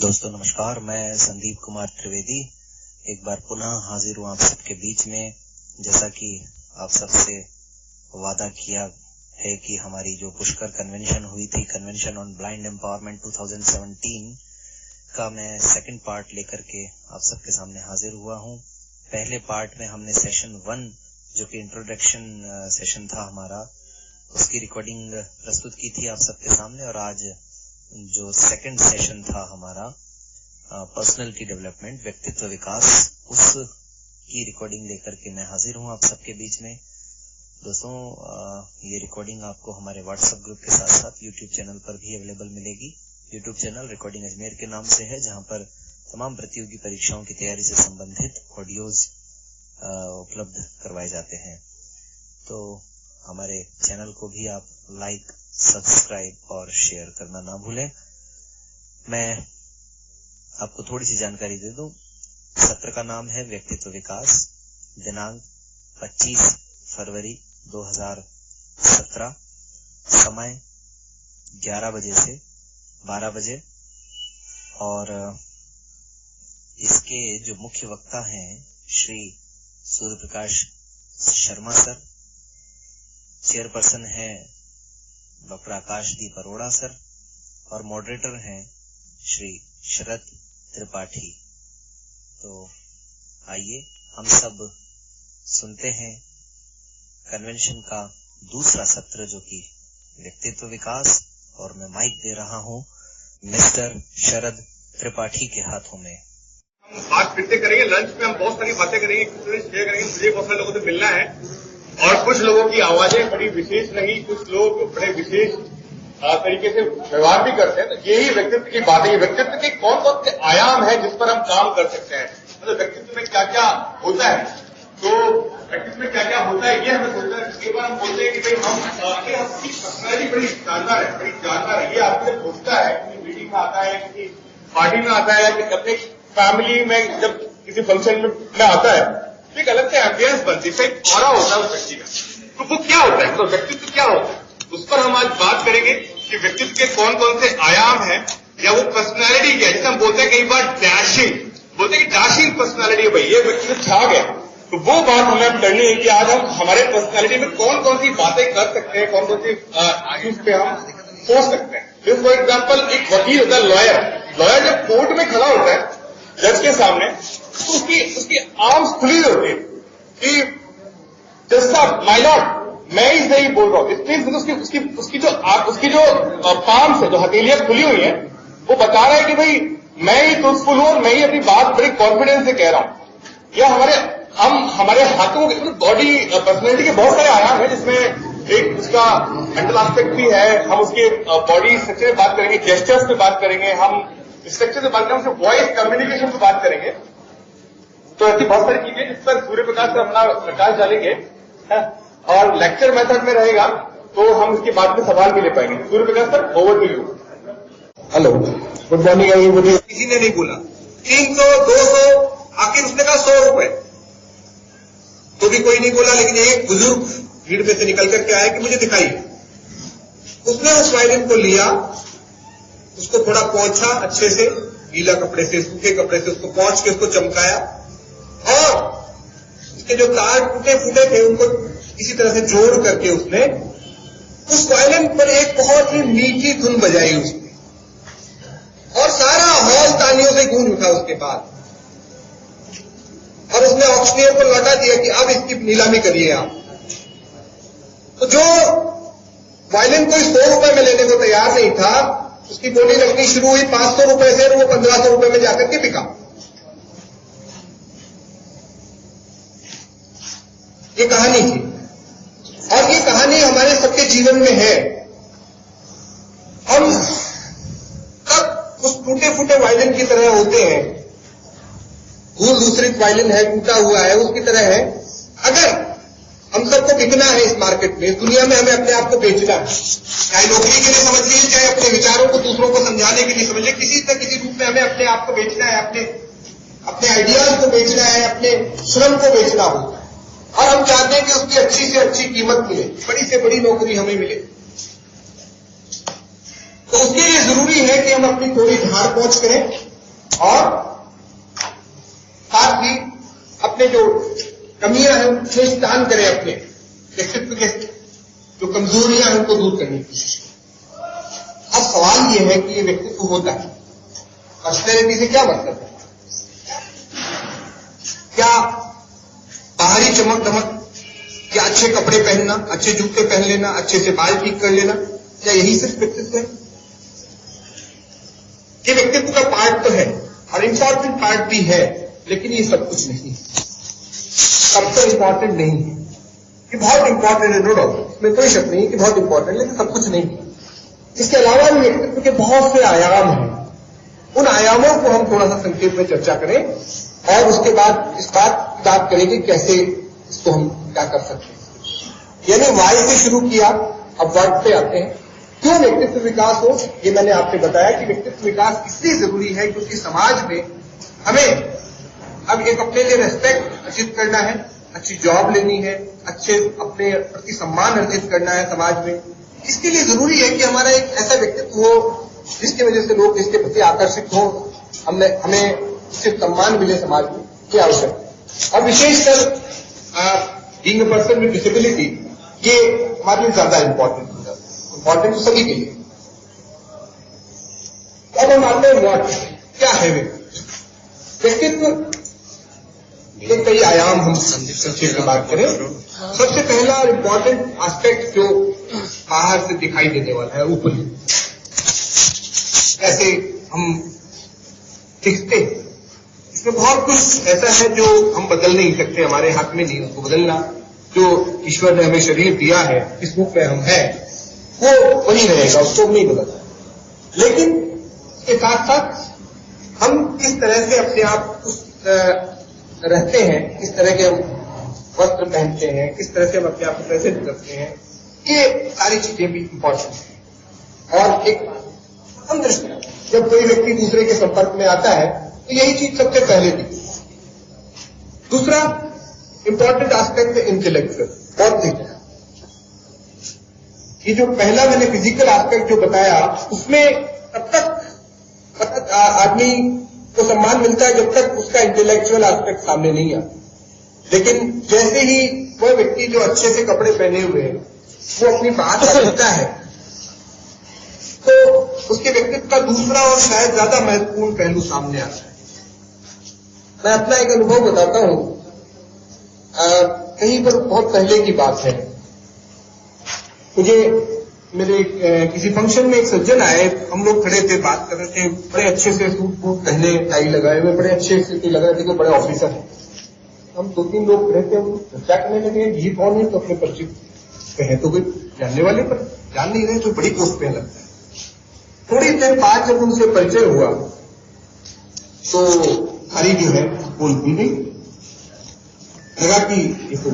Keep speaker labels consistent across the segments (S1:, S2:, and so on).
S1: दोस्तों नमस्कार, मैं संदीप कुमार त्रिवेदी एक बार पुनः हाजिर हूँ आप सबके बीच में। जैसा कि आप सबसे वादा किया है कि हमारी जो पुष्कर कन्वेंशन हुई थी, कन्वेंशन ऑन ब्लाइंड एम्पावरमेंट 2017 का मैं सेकंड पार्ट लेकर के आप सबके सामने हाजिर हुआ हूँ। पहले पार्ट में हमने सेशन 1 जो कि इंट्रोडक्शन सेशन था हमारा, उसकी रिकॉर्डिंग प्रस्तुत की थी आप सबके सामने। और आज जो सेकंड सेशन था हमारा पर्सनालिटी डेवलपमेंट, व्यक्तित्व विकास, उस की रिकॉर्डिंग लेकर के मैं हाजिर हूं आप सबके बीच में। दोस्तों ये रिकॉर्डिंग आपको हमारे व्हाट्सएप ग्रुप के साथ साथ यूट्यूब चैनल पर भी अवेलेबल मिलेगी। यूट्यूब चैनल रिकॉर्डिंग अजमेर के नाम से है, जहां पर तमाम प्रतियोगी परीक्षाओं की तैयारी से संबंधित ऑडियोज उपलब्ध करवाए जाते हैं। तो हमारे चैनल को भी आप लाइक, सब्सक्राइब और शेयर करना ना भूलें। मैं आपको थोड़ी सी जानकारी दे दूं। सत्र का नाम है व्यक्तित्व विकास। दिनांक 25 फरवरी 2017, समय 11 बजे से 12 बजे। और इसके जो मुख्य वक्ता हैं श्री सूर्य प्रकाश शर्मा सर, चेयरपर्सन है डॉक्टर आकाशदीप अरोड़ा सर, और मॉडरेटर हैं श्री शरद त्रिपाठी। तो आइए हम सब सुनते हैं कन्वेंशन का दूसरा सत्र जो कि व्यक्तित्व विकास, और मैं माइक दे रहा हूं मिस्टर शरद त्रिपाठी के हाथों में।
S2: हम बात फिर से करेंगे, लंच में हम बहुत सारी बातें करेंगे, शेयर करेंगे। मुझे बहुत सारे लोगों से मिलना है और कुछ लोगों की आवाजें बड़ी विशेष नहीं, कुछ लोग बड़े विशेष तरीके से व्यवहार भी करते हैं। तो यही व्यक्तित्व की बात है। व्यक्तित्व के कौन कौन से आयाम है जिस पर हम काम कर सकते हैं, मतलब व्यक्तित्व में क्या क्या होता है। तो व्यक्तित्व में क्या क्या होता है ये हमें सोचना है। कई बार हम बोलते हैं कि भाई आपकी पर्सनैलिटी बड़ी जानदार है। ये आपसे पूछता है, किसी मीटिंग में आता है, किसी पार्टी में आता है, या अपने फैमिली में जब किसी फंक्शन में आता है, तो एक अलग से एम्बियंस बनती है, एक ऑरा होता है उस व्यक्ति का। तो वो क्या होता है, तो व्यक्तित्व क्या होता है, उस पर हम आज बात करेंगे कि व्यक्तित्व के कौन कौन से आयाम हैं, या वो पर्सनैलिटी क्या है। जैसे हम बोलते हैं कई बार डैशिंग, बोलते हैं कि डैशिंग पर्सनैलिटी है, भाई ये व्यक्तित्व छा गया। तो वो बात हमें करनी है कि आज हम हमारे पर्सनैलिटी में कौन कौन सी बातें कर सकते हैं, कौन कौन सी चीज पे हम सोच सकते हैं। जैसे फॉर एग्जाम्पल एक वकील होता है, लॉयर जब कोर्ट में खड़ा होता है जज के सामने, तो उसकी आर्म्स खुली होती है कि जज साहब, माय लॉर्ड, मैं ही सही बोल रहा हूं। इसलिए उसकी जो पाम से जो हथेलियां खुली हुई है, वो बता रहा है कि भाई मैं ही ट्रूथफुल हूं और मैं ही अपनी बात बड़े कॉन्फिडेंस से कह रहा हूं। या हमारे हाथों के बॉडी पर्सनैलिटी के बहुत सारे आयाम है, जिसमें एक उसका मेंटल एस्पेक्ट भी है। हम उसके बॉडी स्ट्रक्चर में बात करेंगे, जेस्चर्स पे बात करेंगे, हम स्ट्रक्चर से बात करेंगे, उसके वॉइस कम्युनिकेशन पे बात करेंगे। तो ऐसी बहुत सारी चीजें जिस पर सूर्य प्रकाश से अपना प्रकाश डालेंगे, और लेक्चर मेथड में रहेगा तो हम इसके बाद में सवाल भी ले पाएंगे। Surya Prakash sir, over to you.
S3: Hello, good morning everybody.
S2: किसी ने नहीं बोला 300, 200, आखिर उसने कहा 100 रुपए, तो भी कोई नहीं बोला। लेकिन एक बुजुर्ग भीड़ में से निकल करके आया कि मुझे दिखाइए। उसने उस वायलिन को लिया, उसको थोड़ा पोंछा अच्छे से, गीला कपड़े से, सूखे कपड़े से उसको पोंछ के उसको चमकाया, और उसके जो तार टूटे फूटे थे उनको इसी तरह से जोड़ करके उसने उस वायलिन पर एक बहुत ही मीठी धुन बजाई उसने, और सारा हॉल तालियों से गूंज उठा उसके बाद। और उसने ऑक्शनियर को लौटा दिया कि अब इसकी नीलामी करिए आप। तो जो वायलिन कोई 100 रुपए में लेने को तैयार नहीं था, उसकी बोली लगनी शुरू हुई 500 रुपए से, और वो 1500 रुपए में जाकर के बिका। ये कहानी थी, और ये कहानी हमारे सबके जीवन में है। हम तब उस टूटे फूटे वायलिन की तरह होते हैं, धूल दूसरित वायलिन है, टूटा हुआ है, उसकी तरह है। अगर हम सबको बिकना है इस मार्केट में, इस दुनिया में हमें अपने आप को बेचना है, चाहे नौकरी के लिए समझ लीजिए, चाहे अपने विचारों को दूसरों को समझाने के लिए समझ लीजिए, किसी न किसी रूप में हमें अपने आप को बेचना है, अपने आइडियाज को बेचना है, अपने श्रम को बेचना होता है। और हम चाहते हैं कि उसकी अच्छी से अच्छी कीमत मिले, बड़ी से बड़ी नौकरी हमें मिले। तो उसके लिए जरूरी है कि हम अपनी थोड़ी झाड़ पोंछ करें,
S3: और साथ ही अपने जो कमियां हैं उनको स्थान करें, अपने व्यक्तित्व के जो कमजोरियां हैं उनको दूर करने की कोशिश करें। अब सवाल यह है कि ये व्यक्तित्व होता है, पर्सनैलिटी से क्या मतलब है? क्या बाहरी चमक दमक, क्या अच्छे कपड़े पहनना, अच्छे जूते पहन लेना, अच्छे से बाल ठीक कर लेना, क्या यही सिर्फ व्यक्तित्व है? ये व्यक्तित्व का पार्ट तो है और इंपॉर्टेंट पार्ट भी है, लेकिन ये सब कुछ नहीं है, सबसे इंपॉर्टेंट नहीं है। ये बहुत इंपॉर्टेंट है, नो डाउट, इसमें कोई शक नहीं कि बहुत इंपॉर्टेंट, लेकिन सब कुछ नहीं है। इसके अलावा भी व्यक्तित्व के बहुत से आयाम हैं, उन आयामों को हम थोड़ा सा संक्षेप में चर्चा करें और उसके बाद इस बात करें कि कैसे इसको हम क्या कर सकते हैं। यानी वाई से शुरू किया, अब वर्ड पे आते हैं। क्यों व्यक्तित्व विकास हो, ये मैंने आपसे बताया कि व्यक्तित्व विकास इसलिए जरूरी है क्योंकि समाज में हमें अब एक अपने लिए रेस्पेक्ट अर्जित करना है, अच्छी जॉब लेनी है, अच्छे अपने प्रति सम्मान अर्जित करना है समाज में। इसके लिए जरूरी है कि हमारा एक ऐसा व्यक्तित्व हो जिसकी वजह से लोग इसके प्रति आकर्षित हो, हमें उससे सम्मान मिले समाज में, ये आवश्यक है। और विशेषकर being a person with disability, ये हमारे लिए ज्यादा इंपॉर्टेंट हो जाता है, इंपॉर्टेंट तो सभी के लिए। अब हम आते हैं व्हाट, क्या है व्यक्तित्व के कई आयाम हम संक्षेप में बात करें। सबसे पहला और इंपॉर्टेंट एस्पेक्ट जो बाहर से दिखाई देने वाला है, ऊपरी, कैसे हम दिखते हैं, इसमें बहुत कुछ ऐसा है जो हम बदल नहीं सकते, हमारे हाथ में नहीं उसको बदलना। जो ईश्वर ने हमें शरीर दिया है, इस रूप में हम हैं, वो वही रहेगा, उसको नहीं बदलना। लेकिन इसके साथ साथ हम किस तरह से अपने आप रहते हैं, किस तरह के हम वस्त्र पहनते हैं, किस तरह से हम अपने आप को प्रेजेंट करते हैं, ये सारी चीजें भी इंपॉर्टेंट है। और एक दृष्टि, जब कोई व्यक्ति दूसरे के संपर्क में आता है तो यही चीज सबसे पहले दिखती है। दूसरा इंपॉर्टेंट एस्पेक्ट है इंटेलेक्चुअल, बौद्धिक। ये जो पहला मैंने फिजिकल एस्पेक्ट जो बताया, उसमें तब तक आदमी को सम्मान मिलता है जब तक उसका इंटेलेक्चुअल एस्पेक्ट सामने नहीं आता। लेकिन जैसे ही वह व्यक्ति जो अच्छे से कपड़े पहने हुए है वो अपनी बात रखता है, तो उसके व्यक्तित्व का दूसरा और शायद ज्यादा महत्वपूर्ण पहलू सामने आता है। मैं अपना एक अनुभव बताता हूं। कहीं पर बहुत पहले की बात है, मुझे मेरे किसी फंक्शन में एक सज्जन आए, हम लोग खड़े थे, बात कर रहे थे, बड़े अच्छे से सूट बूट पहने, टाई लगाए हुए, बड़े अच्छे से लग रहे थे कि बड़े ऑफिसर हैं। हम 2-3 लोग खड़े थे, हम चर्चा करने लगे, ये कौन है? तो अपने परिचित कहे तो कोई जानने वाले, पर जान नहीं रहे, तो बड़ी पोस्ट पे लगता है। थोड़ी देर बाद जब उनसे परिचय हुआ तो हरी जो है बोल भी गई, लगा कि ये तो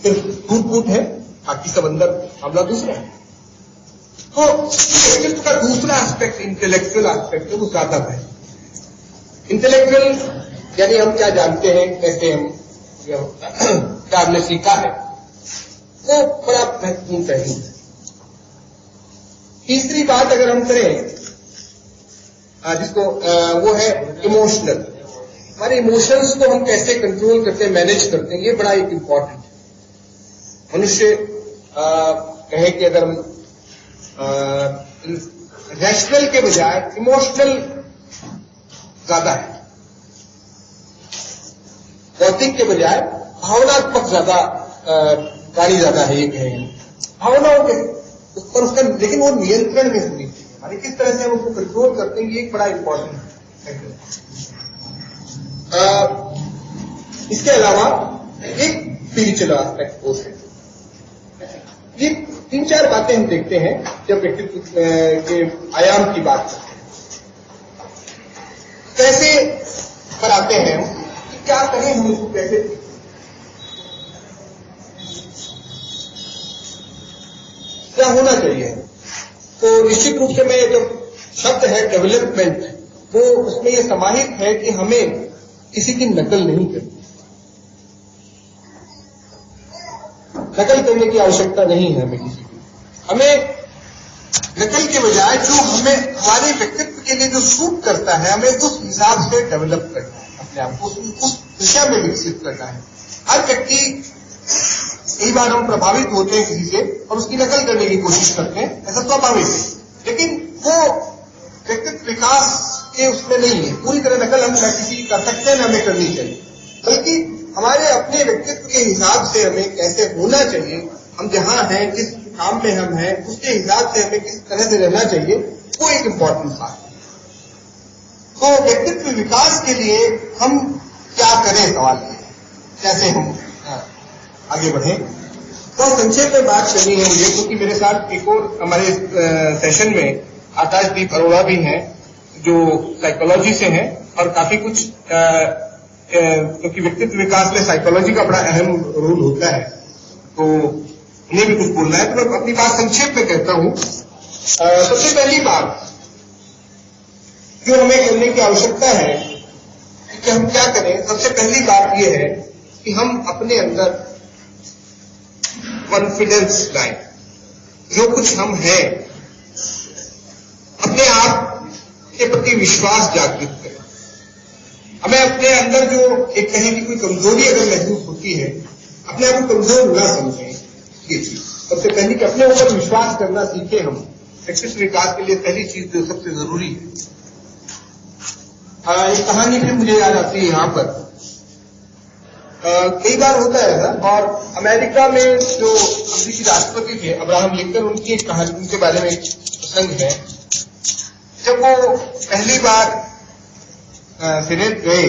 S3: सिर्फ टूट फूट है, बाकी सब अंदर मामला दूसरा है। तो व्यक्तित्व का दूसरा एस्पेक्ट इंटेलेक्चुअल एस्पेक्ट है, वो ज्यादा है। इंटेलेक्चुअल यानी हम क्या जानते हैं, कैसे हम क्या हमने सीखा है, वो बड़ा महत्वपूर्ण पहलू है। तीसरी बात अगर हम करें जिसको वो है इमोशनल, हमारे इमोशंस को हम कैसे कंट्रोल करते हैं, मैनेज करते हैं, ये बड़ा एक इंपॉर्टेंट है। मनुष्य कहे कि अगर हम रैशनल के बजाय इमोशनल ज्यादा है, बौद्धिक के बजाय भावनात्मक ज्यादा गाड़ी ज्यादा है, ये कहें भावनाओं के उस पर उसका, लेकिन वो नियंत्रण में होनी चाहिए। हमारे किस तरह से हम उसको कंट्रोल करते हैं, ये एक बड़ा इंपॉर्टेंट है। इसके अलावा एक स्पिरिचुअल एस्पेक्ट हो है। ये 3-4 बातें हम देखते हैं जब व्यक्तित्व के आयाम की बात करते हैं। कैसे पर आते हैं कि क्या करें हम इसको, कैसे क्या होना चाहिए। तो निश्चित रूप से मैं जो शब्द है डेवलपमेंट, वो उसमें ये समाहित है कि हमें किसी की नकल नहीं करनी, नकल करने की आवश्यकता नहीं है हमें किसी की। हमें नकल के बजाय जो हमें हमारे व्यक्तित्व के लिए जो सूट करता है, हमें उस हिसाब से डेवलप करना है, अपने आप को उस दिशा में विकसित करना है। हर व्यक्ति, कई बार हम प्रभावित होते हैं किसी से और उसकी नकल करने की कोशिश करते हैं, ऐसा स्वाभाविक है, लेकिन वो व्यक्तित्व विकास के उसमें नहीं है। पूरी तरह नकल हम न किसी की कर सकते हैं, न हमें करनी चाहिए, बल्कि हमारे अपने व्यक्तित्व के हिसाब से हमें कैसे होना चाहिए, हम जहां हैं, किस काम में हम हैं, उसके हिसाब से हमें किस तरह से रहना चाहिए, वो एक इम्पॉर्टेंट बात है। तो व्यक्तित्व विकास के लिए हम क्या करें, सवाल है कैसे हम आगे बढ़े। तो संक्षेप में बात करनी है मुझे, क्योंकि मेरे साथ एक और हमारे सेशन में आकाशदीप अरोड़ा भी हैं जो साइकोलॉजी से हैं और काफी कुछ क्योंकि व्यक्तित्व विकास में साइकोलॉजी का बड़ा अहम रोल होता है, तो उन्हें भी कुछ बोलना है। तो मैं अपनी बात संक्षेप में कहता हूं। सबसे पहली बात जो हमें करने की आवश्यकता है कि हम क्या करें, सबसे पहली बात यह है कि हम अपने अंदर कॉन्फिडेंस लाएं। जो कुछ हम हैं, अपने आप के प्रति विश्वास जागृत करें। हमें अपने अंदर जो एक कहें कि कोई कमजोरी अगर महसूस होती है, अपने आप को कमजोर न समझें। ये चीज सबसे पहली कि अपने ऊपर विश्वास करना सीखे हम। व्यक्तित्व विकास के लिए पहली चीज जो सबसे जरूरी है। एक कहानी फिर मुझे याद आती है यहाँ पर। कई बार होता है ऐसा, और अमेरिका में जो अमेरिकी राष्ट्रपति थे अब्राहम लिंकन, उनकी एक कहानी, उनके बारे में एक प्रसंग है। जब वो पहली बार सीनेट गए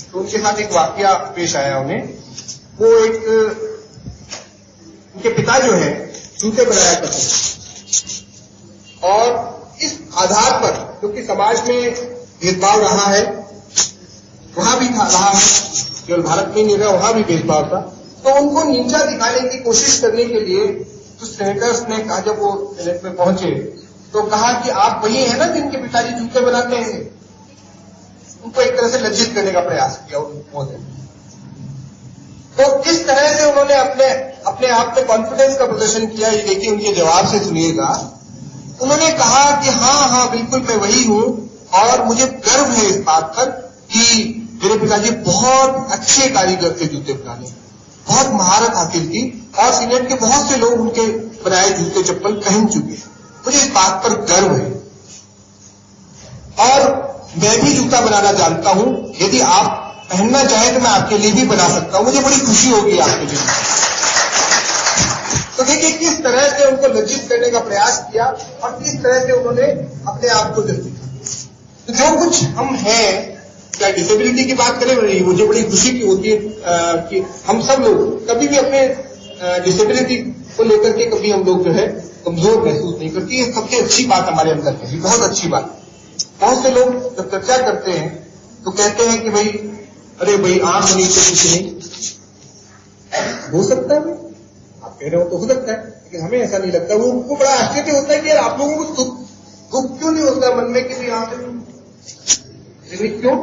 S3: तो उनके साथ एक वाकया पेश आया उन्हें। वो एक उनके पिता जो है जूते बनाया करते थे, और इस आधार पर क्योंकि समाज में भेदभाव रहा है, वहां भी रहा है, केवल भारत में नहीं रहा, वहां भी भेदभाव था, तो उनको नीचा दिखाने की कोशिश करने के लिए तो सेनेटर्स ने कहा, जब वो सेनेट में पहुंचे तो कहा कि आप वही है ना जिनके पिताजी जूते बनाते हैं। उनको एक तरह से लज्जित करने का प्रयास किया उन्होंने। तो किस तरह से उन्होंने अपने आप में कॉन्फिडेंस का प्रदर्शन किया, ये देखिए उनके जवाब से सुनिएगा। उन्होंने कहा कि हाँ बिल्कुल मैं वही हूं, और मुझे गर्व है इस बात पर कि मेरे पिताजी बहुत अच्छे कारीगर थे जूते बनाने, बहुत महारत हासिल की, और सीनेट के बहुत से लोग उनके बनाए जूते चप्पल पहन चुके हैं। मुझे इस बात पर गर्व है, और मैं भी जूता बनाना जानता हूं। यदि आप पहनना चाहें तो मैं आपके लिए भी बना सकता हूं, मुझे बड़ी खुशी होगी आपके लिए। तो देखिए किस तरह से उनको लज्जित करने का प्रयास किया, और किस तरह से उन्होंने अपने आप को दिखाया। तो जो कुछ हम हैं, क्या डिसेबिलिटी की बात करें, मुझे बड़ी खुशी की होती है कि हम सब लोग कभी भी अपने डिसेबिलिटी को लेकर के कभी हम लोग जो है कमजोर महसूस नहीं करती। ये सबसे अच्छी बात हमारे अंदर है, बहुत अच्छी बात। बहुत से लोग जब चर्चा करते हैं तो कहते हैं कि भाई अरे भाई आंख नहीं तो कुछ नहीं हो सकता है, आप कह रहे हो तो हो सकता है, लेकिन हमें ऐसा नहीं लगता। वो उनको बड़ा आश्चर्य होता है कि यार आप लोगों को दुख क्यों नहीं होता मन में कि भाई आंख क्यों।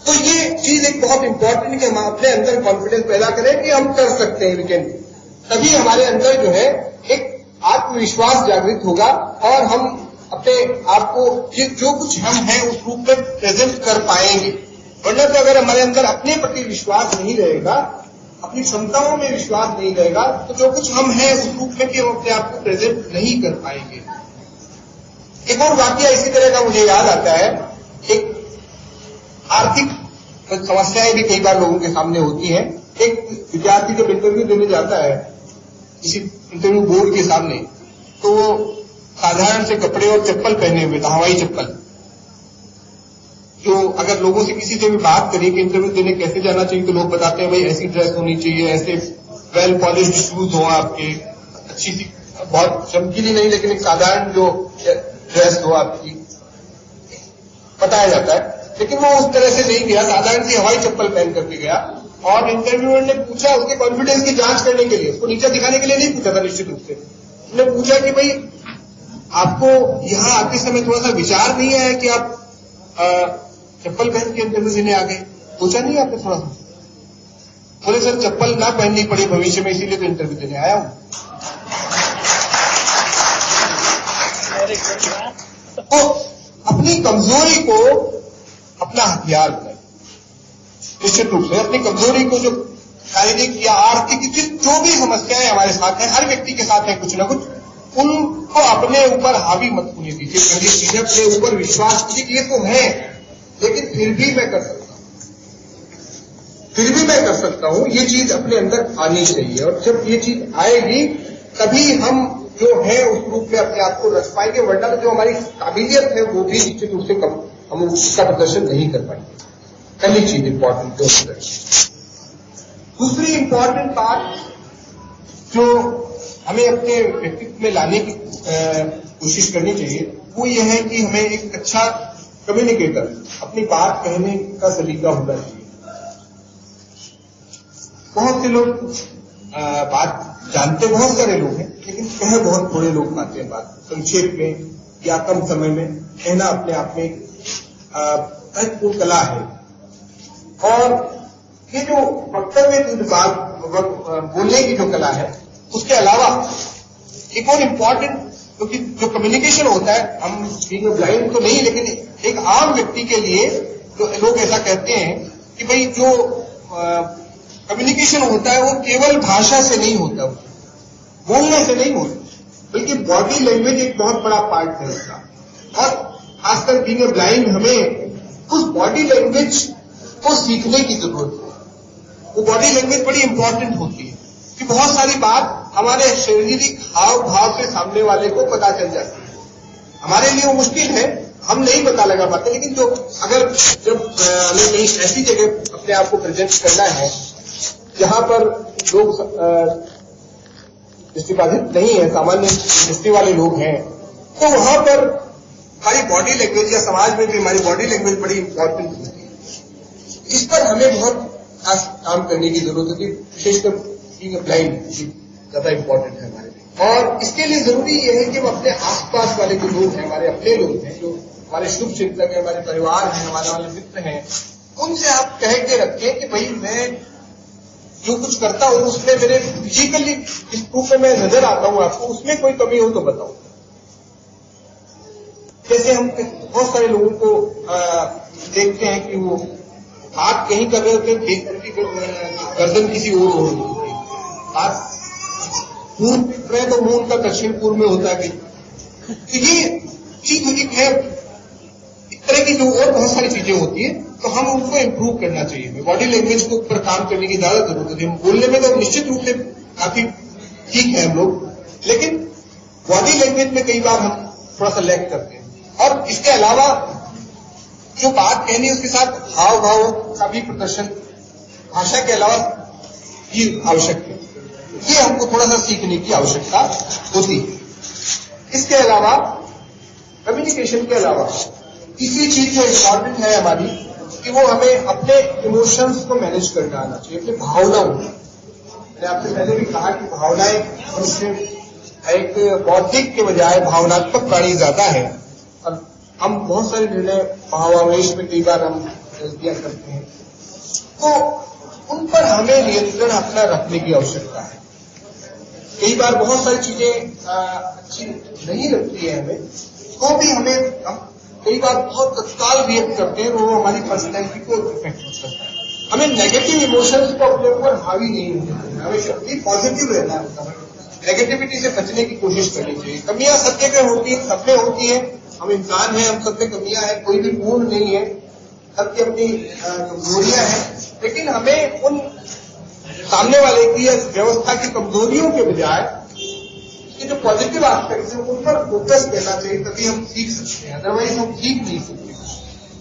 S3: तो ये चीज एक बहुत इंपॉर्टेंट है कि हम अपने अंदर कॉन्फिडेंस पैदा करें कि हम कर सकते हैं वीकेंड, तभी हमारे अंदर जो है एक आत्मविश्वास जागृत होगा, और हम अपने आप को जो कुछ हम हैं उस रूप में प्रेजेंट कर पाएंगे। वरना तो अगर हमारे अंदर अपने प्रति विश्वास नहीं रहेगा, अपनी क्षमताओं में विश्वास नहीं रहेगा, तो जो कुछ हम हैं उस रूप में भी हम अपने आप को प्रेजेंट नहीं कर पाएंगे। एक और वाकया इसी तरह का मुझे याद आता है। एक आर्थिक समस्याएं भी कई बार लोगों के सामने होती हैं। एक विद्यार्थी जब इंटरव्यू देने जाता है किसी इंटरव्यू बोर्ड के सामने, तो वो साधारण से कपड़े और चप्पल पहने हुए था, हवाई चप्पल। जो अगर लोगों से किसी से भी बात करिए कि इंटरव्यू देने कैसे जाना चाहिए, तो लोग बताते हैं भाई ऐसी ड्रेस होनी चाहिए, ऐसे वेल पॉलिश्ड शूज हो आपके, अच्छी सी, बहुत चमकीली नहीं लेकिन एक साधारण जो ड्रेस हो आपकी, बताया जाता है। लेकिन वो उस तरह से नहीं गया, साधारण सी हवाई चप्पल पहन करके गया। और इंटरव्यूअर ने पूछा उसके कॉन्फिडेंस की जांच करने के लिए, उसको नीचा दिखाने के लिए नहीं पूछा था निश्चित रूप से। उसने पूछा कि भाई आपको यहाँ आते समय थोड़ा सा विचार नहीं आया कि आप चप्पल पहन के इंटरव्यू देने आ गए, सोचा नहीं आपने थोड़ा सा? बोले सर चप्पल ना पहननी पड़ी भविष्य में, इसीलिए तो इंटरव्यू देने आया हूं। तो अपनी कमजोरी को अपना हथियार बनाए, निश्चित रूप से अपनी कमजोरी को, जो शारीरिक या आर्थिक जो भी समस्याएं हमारे साथ हैं, हर व्यक्ति के साथ है कुछ ना कुछ, उनको अपने ऊपर हावी मत होने दीजिए। पहली चीज अपने ऊपर विश्वास कीजिए कि ये तो है, लेकिन फिर भी मैं कर सकता हूं, ये चीज अपने अंदर आनी चाहिए। और जब ये चीज आएगी तभी हम जो है उस रूप में अपने आप को रख पाएंगे, वरना तो जो हमारी काबिलियत है वो भी निश्चित रूप से कम, हम उसका प्रदर्शन नहीं कर पाएंगे। पहली चीज इंपॉर्टेंट जो है। दूसरी इंपॉर्टेंट बात जो हमें अपने व्यक्तित्व में लाने की कोशिश करनी चाहिए वो ये है कि हमें एक अच्छा कम्युनिकेटर, अपनी बात कहने का सलीका होना चाहिए। बहुत से लोग बात जानते बहुत सारे लोग हैं, लेकिन कह बहुत थोड़े लोग पाते हैं बात संक्षेप में या कम समय में कहना अपने आप में महत्वपूर्ण कला है। और ये जो वक्तव्य बोलने की जो कला है, उसके अलावा एक और इम्पॉर्टेंट, क्योंकि जो कम्युनिकेशन होता है, हम बीइंग ब्लाइंड तो नहीं, लेकिन एक आम व्यक्ति के लिए जो लोग ऐसा कहते हैं कि भाई जो कम्युनिकेशन होता है वो केवल भाषा से नहीं होता, बोलने से नहीं होता, बल्कि बॉडी लैंग्वेज एक बहुत बड़ा पार्ट है उसका। और खासकर बीइंग ब्लाइंड हमें उस बॉडी लैंग्वेज को सीखने की जरूरत है। वो बॉडी लैंग्वेज बड़ी इंपॉर्टेंट होती है कि बहुत सारी बात हमारे शारीरिक हाव भाव से सामने वाले को पता चल जाती है। हमारे लिए वो मुश्किल है, हम नहीं पता लगा पाते, लेकिन जब हमें कहीं ऐसी जगह अपने आप को प्रेजेंट करना है जहां पर लोग दृष्टिबाधित नहीं है, सामान्य दृष्टि वाले लोग हैं, तो वहां पर हमारी बॉडी लैंग्वेज या समाज में भी हमारी बॉडी लैंग्वेज बड़ी इंपॉर्टेंट होती है। इस पर हमें बहुत खास काम करने की जरूरत होती है, विशेषकर बीइंग ब्लाइंड ज्यादा इंपॉर्टेंट है हमारे लिए। और इसके लिए जरूरी यह है कि हम अपने आसपास वाले जो लोग हैं, हमारे अपने लोग हैं, जो हमारे शुभ चिंतक है, हमारे परिवार है, हमारे वाले मित्र हैं, उनसे आप कह के रखें कि भाई मैं जो कुछ करता हूं उसमें मेरे फिजिकली इस रूप में मैं नजर आता हूं आपको, उसमें कोई कमी हो तो बताओ। जैसे हम बहुत सारे लोगों को देखते हैं कि वो बात कहीं कर रहे होते हैं, गर्दन किसी और हो रही होती है, बात पूर्व दिख रहे तो मुंह उनका दक्षिण पूर्व में होता है। तो ये चीज एक है, इस तरह की जो और बहुत सारी चीजें होती है, तो हम उनको इम्प्रूव करना चाहिए। बॉडी लैंग्वेज के ऊपर काम करने की ज्यादा जरूरत है। बोलने में तो निश्चित रूप से काफी ठीक है हम लोग, लेकिन बॉडी लैंग्वेज में कई बार हम थोड़ा सा लैग करते हैं। और इसके अलावा जो बात कहनी है उसके साथ हाव भाव का भी प्रदर्शन भाषा के अलावा भी आवश्यक है। ये हमको थोड़ा सा सीखने की आवश्यकता होती है। इसके अलावा कम्युनिकेशन के अलावा तीसरी चीज जो इम्पॉर्टेंट है हमारी, कि वो हमें अपने इमोशंस को मैनेज करना आना चाहिए, अपनी भावनाओं। मैंने आपसे पहले भी कहा कि भावनाएं मनुष्य एक बौद्धिक के बजाय भावनात्मक प्राणी ज्यादा है, और हम बहुत सारे निर्णय भावावेश में कई बार हम गलतियां करते हैं, तो उन पर हमें नियंत्रण अपना रखने की आवश्यकता है। कई बार बहुत सारी चीजें अच्छी नहीं लगती है हमें, तो भी हम कई बार बहुत तत्काल रिएक्ट करते हैं, वो हमारी पर्सनैलिटी को इफेक्ट करता है। हमें नेगेटिव इमोशंस को अपने ऊपर हावी नहीं होना चाहिए, हमें शक्ति पॉजिटिव रहना होता है, नेगेटिविटी से बचने की कोशिश करनी चाहिए। कमियां सब जगह होती है, सब में होती है, हम इंसान हैं, हम सब में कमियां हैं, कोई भी पूर्ण नहीं है, सबकी अपनी कमजोरियां हैं, लेकिन हमें उन सामने वाले की या व्यवस्था की कमजोरियों के बजाय जो पॉजिटिव एस्पेक्ट्स हैं उन पर फोकस करना चाहिए, तभी हम सीख सकते हैं, अदरवाइज हम सीख नहीं सकते।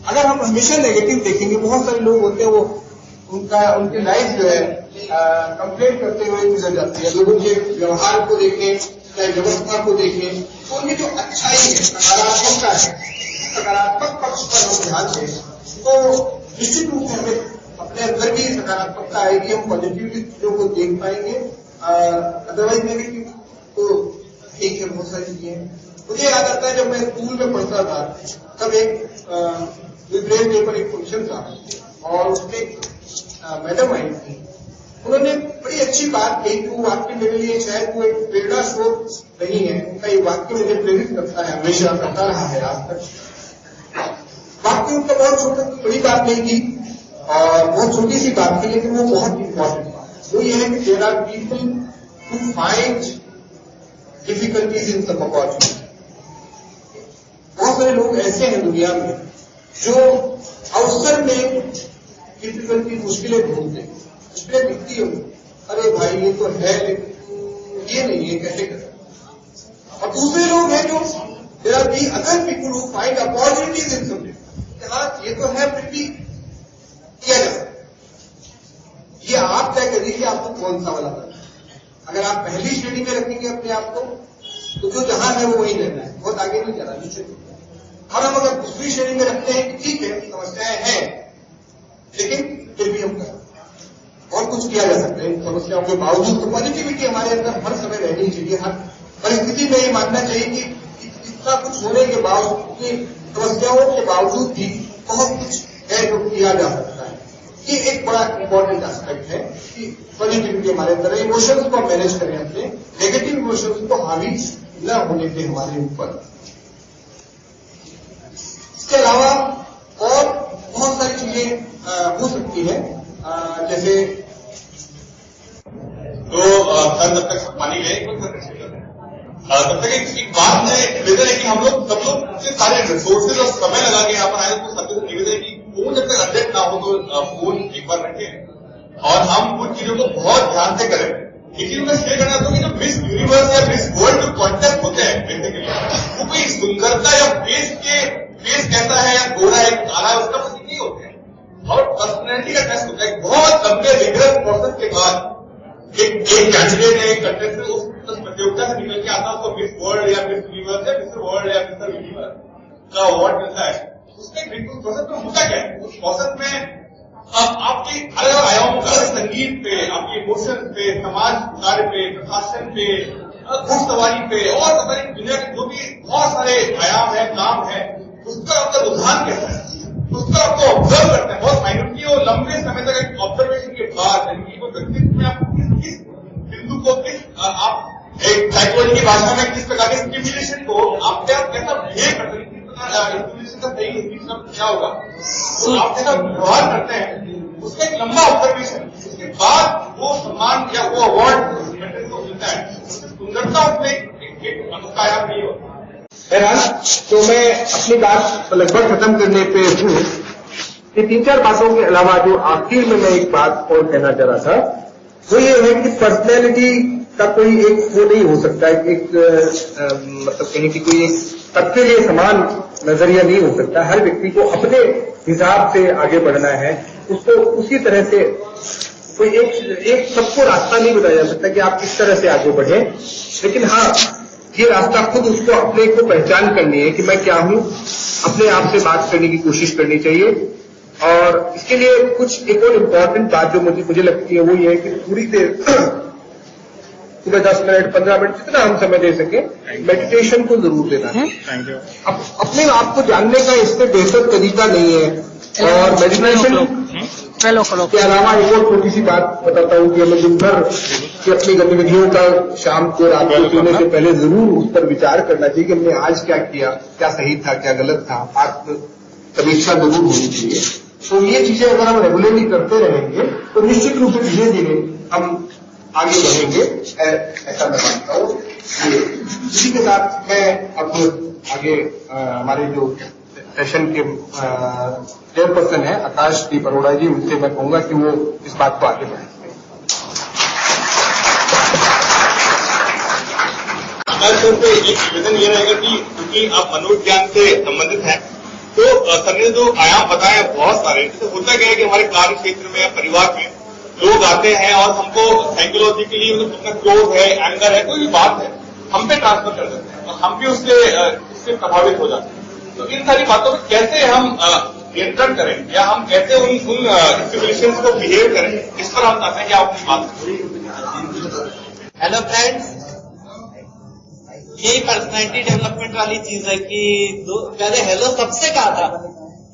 S3: अगर हम हमेशा नेगेटिव देखेंगे, बहुत सारे लोग होते हैं वो उनकी लाइफ जो है कंप्लेन करते हुए गुजर जाती है। लोगों के व्यवहार को देखें, चाहे व्यवस्था को देखें, तो उनकी जो अच्छाई है, सकारात्मकता है, सकारात्मक पक्ष पर हम ध्यान दें, तो निश्चित रूप से हमें अपने अंदर भी सकारात्मकता आएगी, हम पॉजिटिव चीजों को देख पाएंगे। अदरवाइज नेगेटिव तो ठीक है, बहुत सारी चीजें। मुझे याद आता है जब मैं स्कूल में पढ़ता था, तब एक लिबरेल डे पर एक फंक्शन था, और उसमें मैडम आई थी, उन्होंने बड़ी अच्छी बात कही कि वो वाक्य मेरे लिए शायद वो एक प्रेरणा स्रोत नहीं है, उनका ये वाक्य मुझे प्रेरित करता है, हमेशा करता रहा है आज तक। वाक्य उनका बहुत छोटा, बड़ी बात नहीं की और बहुत छोटी सी बात थी, लेकिन वो बहुत इंपॉर्टेंट बात वो ये है कि there are people who find difficulties in some opportunity. बहुत सारे लोग ऐसे हैं दुनिया में जो अवसर में डिफिकल्टी, मुश्किलें ढूंढते, मुश्किलें दिखती है, अरे भाई ये तो है लेकिन ये नहीं है, कैसे करें। और दूसरे लोग हैं जो there are the other people who find opportunities in something. हाँ ये तो है, फिर भी किया जा सकता। ये आप तय करिए कि आपको कौन सा वाला करना है। अगर आप पहली श्रेणी में रखेंगे अपने आप को, तो जो जहां है वो वहीं रहना है, बहुत आगे नहीं जाना, नीचे। और हम अगर दूसरी श्रेणी में रखते हैं कि ठीक है समस्याएं हैं लेकिन फिर भी हम करें, और कुछ किया जा सकता है इन समस्याओं के बावजूद। तो पॉजिटिविटी हमारे अंदर हर समय रहनी चाहिए, हर परिस्थिति में ये मानना चाहिए कि इतना कुछ होने के बावजूद, समस्याओं के बावजूद भी बहुत कुछ है जो किया जा सकता है। ये एक बड़ा इंपॉर्टेंट एस्पेक्ट है कि पॉजिटिविटी हमारे अंदर है। इमोशंस को मैनेज करें, अपने नेगेटिव इमोशंस को हावी न होने के हमारे ऊपर। इसके अलावा और बहुत सारी चीजें हो सकती है, जैसे
S2: तो सर जब तक पानी गए तब तक एक बात निवेदन है कि हम लोग सब लोग सारे रिसोर्सेज और समय लगा के यहाँ पर आए, तो सबसे निवेदन है कि फोन जब तक अपडेट ना हो तो फोन एक बार रखें और हम कुछ चीजों को बहुत ध्यान से करें। एक चीज मैं शेयर करना चाहता हूँ कि जो मिस यूनिवर्स या मिस वर्ल्ड जो कॉन्टेस्ट होते हैं बेसिकली, वो कोई सुंदरता या फेस कैसा है या गोरा है काला है उसका प्रतीक नहीं होते हैं, और पर्सनैलिटी का टेस्ट होता है। बहुत लंबे रिगरस प्रोसेस के बाद एक कैंडिडेट है, एक कंटेस्टेंट उस प्रतियोगिता से निकल के आता है, उसको मिस वर्ल्ड या मिस यूनिवर्स या मिस्टर वर्ल्ड या मिस्टर यूनिवर्स का अवार्ड मिलता है। उसमें प्रोसेस में होता क्या है, उस प्रोसेस में आपके अलग अलग आयामों का, संगीत पे, आपके इमोशन पे, समाज कार्य पे, प्रशासन पे, घुड़सवारी पे और दुनिया के जो भी बहुत सारे आयाम है, काम है, उसका आपका रुझान कैसा है, उसका आपको ऑब्जर्व करते हैं बहुत माइन्यूटली और लंबे समय तक एक ऑब्जर्वेशन के बाद व्यक्तित्व में आप किस बिंदु को, किस एक साइकोलॉजी की भाषा में किस प्रकार के स्टिमुलेशन को आप कैसा बिहेव करते हैं, किस प्रकार स्टिमुलेशन का सही शब्द क्या होगा, तो आप जैसा व्यवहार करते हैं, उसका एक लंबा ऑब्जर्वेशन, उसके बाद वो सम्मान या वो अवार्ड को मिलता है। सुंदरता उसमें एक अनोखा आयाम नहीं होता।
S3: बहरहाल तो मैं अपनी बात लगभग खत्म करने पे हूँ कि 3-4 बातों के अलावा जो आखिर में मैं एक बात और कहना चाह रहा था, वो ये है कि पर्सनैलिटी का कोई एक वो नहीं हो सकता, एक मतलब कहीं की कोई एक सबके लिए समान नजरिया नहीं हो सकता। हर व्यक्ति को अपने हिसाब से आगे बढ़ना है, उसको उसी तरह से कोई एक सबको रास्ता नहीं बताया जा सकता कि आप किस तरह से आगे बढ़े, लेकिन हाँ ये रास्ता खुद उसको अपने को पहचान करनी है कि मैं क्या हूं, अपने आप से बात करने की कोशिश करनी चाहिए। और इसके लिए कुछ एक और इम्पोर्टेंट बात जो मुझे लगती है वो ये है कि पूरी देर सुबह 10 मिनट 15 मिनट जितना हम समय दे सके मेडिटेशन को जरूर देना है। अपने आप को जानने का इससे बेहतर तरीका नहीं है। और मेडिटेशन के अलावा एक और छोटी सी बात बताता हूँ कि हमें दिन भर की अपनी गतिविधियों का शाम को रात को सोने से पहले जरूर उस पर विचार करना चाहिए कि हमने आज क्या किया, क्या सही था, क्या गलत था, आत्म समीक्षा जरूर होनी चाहिए। तो ये चीजें अगर हम रेगुलरली करते रहेंगे तो निश्चित रूप से धीरे धीरे हम आगे बढ़ेंगे, ऐसा मैं मानता हूँ। इसी के साथ मैं अब आगे हमारे जो सेशन के चेयरपर्सन है आकाश दीप अरोड़ा जी, उनसे मैं कहूंगा कि वो इस बात को आगे बढ़ाएं।
S2: एक निवेदन ये रहेगा कि क्योंकि आप मनोविज्ञान से संबंधित हैं, तो सर ने जो आयाम बताए बहुत सारे, जैसे होता क्या है कि हमारे कार्य क्षेत्र में या परिवार में लोग आते हैं और हमको साइकोलॉजिकली कितना क्रोध है, एंगर है, कोई भी बात है, हम पे ट्रांसफर कर देते हैं और हम भी उससे प्रभावित हो जाते हैं। तो इन सारी बातों में कैसे हम नियंत्रण करें या हम कैसे उन स्टिमुलेशंस को बिहेव करें, इस पर हम चाहते हैं कि आप अपनी बात करें।
S4: हेलो फ्रेंड्स, यही पर्सनैलिटी डेवलपमेंट वाली चीज है कि पहले हेलो सबसे कहा था,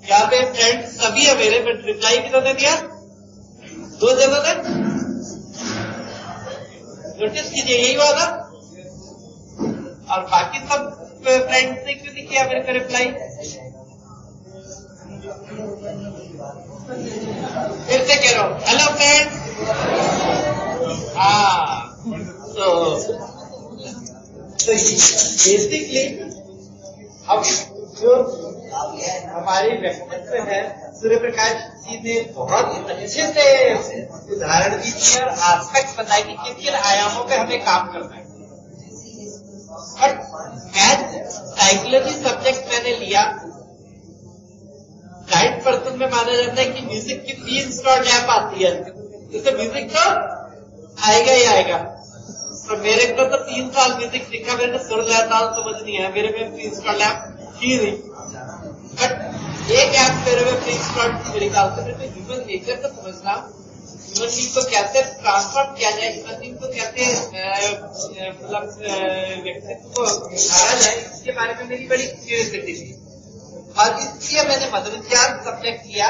S4: यहाँ पे फ्रेंड्स सभी है मेरे, पर रिप्लाई कितना दिया? 2 जगह तक नोटिस कीजिए, यही हुआ ना। और बाकी सब फ्रेंड्स ने क्यों नहीं किया मेरे को रिप्लाई? फिर से कह रहा हूं, हेलो फ्रेंड्स। हाँ, तो बेसिकली अब जो हमारी व्यक्तित्व है, सूर्य प्रकाश जी ने बहुत अच्छे से उदाहरण दी थी और एस्पेक्ट बताए कि किन किन आयामों पे हमें काम करना है। और मैथ साइकोलॉजी सब्जेक्ट मैंने लिया। गाइड पर्सन में माना जाता है कि म्यूजिक की प्री इंस्टॉल्ड ऐप आती है, इससे म्यूजिक तो आएगा ही आएगा। तो मेरे को तो 3 साल म्यूजिक सीखा, मेरे को सुर लय ताल समझ नहीं आया, मेरे में प्री इंस्टॉल्ड ऐप थी नहीं। बट एक ऐप मेरे में प्री इंस्टॉल्ड थी मेरे ख्याल से। मेरे को ह्यूमन नेचर को समझना, ह्यूमन बींग को कैसे ट्रांसफॉर्म किया जाए, ह्यूमन बींग को कैसे मतलब व्यक्तित्व को उठाया जाए, इसके बारे में मेरी बड़ी क्यूरियोसिटी थी। और इसलिए मैंने मनोविज्ञान सब्जेक्ट लिया।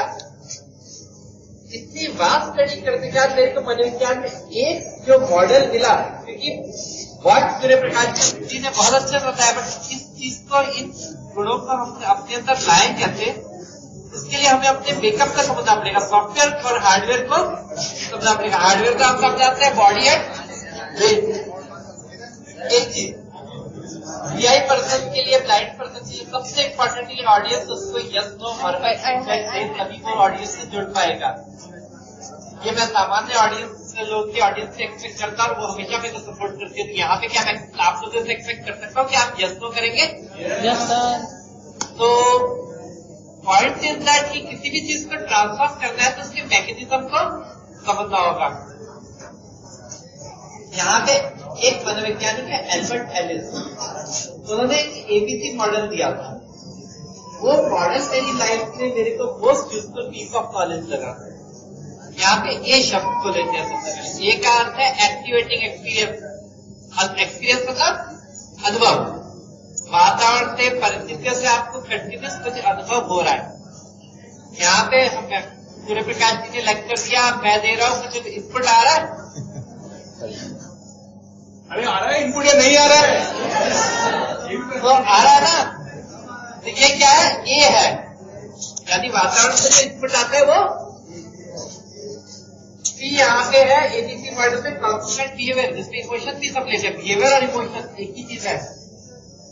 S4: इतनी वास्ट स्टडी करने के बाद मेरे को मनोविज्ञान में एक जो मॉडल मिला, क्योंकि वर्ड सूर्य प्रकाश जी ने बहुत अच्छा बताया, बट इस चीज को, इन गुणों को हम अपने अंदर लाएं कैसे, इसके लिए हमें अपने मेकअप का समझना पड़ेगा। सॉफ्टवेयर और हार्डवेयर को समझना पड़ेगा। हार्डवेयर का हम समझाते हैं बॉडी एंड ब्रेन। एक चीज वीआई पर्सन के लिए, ब्लाइंड पर्सन के लिए सबसे इम्पोर्टेंटली ऑडियंस उसको यस नो वर्बाई फीडबैक दे, तभी वो ऑडियंस से जुड़ पाएगा। ये मैं सामान्य ऑडियंस लोग की ऑडियंस से एक्सपेक्ट करता हूँ, वो हमेशा मेरे को सपोर्ट करती है। यहाँ पे क्या मैं आप लोगों से एक्सपेक्ट कर सकता हूँ कि आप यस नो करेंगे? Yes sir. तो पॉइंट इज दैट कि किसी भी चीज को ट्रांसफर करना है तो उसके मैकेनिज्म को समझना होगा। यहाँ पे एक मनोवैज्ञानिक है एल्बर्ट एलिस, उन्होंने एक एबीसी मॉडल दिया था। वो मॉडल मेरी लाइफ में मेरे को most useful piece of knowledge लगा। यहाँ पे ए शब्द को लेते हैं सबसे पहले। ए का अर्थ है एक्टिवेटिंग एक्सपीरियंस। एक्सपीरियंस मतलब अनुभव। वातावरण से, परिस्थितियों से आपको कंटिन्यूस कुछ अनुभव हो रहा है। यहाँ पे सूर्य प्रकाश जी ने लेक्चर दिया, मैं दे रहा हूँ, कुछ इनपुट आ रहा है?
S2: अरे आ रहा है इनपुट या नहीं आ रहा है?
S4: तो आ रहा है ना। तो ये क्या है? ए है, यानी वातावरण से जो इनपुट आता है वो। यहाँ पे है एबीसी मॉडल में कॉन्स्टेंट बिहेवियर, जिसमें इमोशन भी सब लेते हैं। बिहेवियर और इमोशन एक ही चीज है।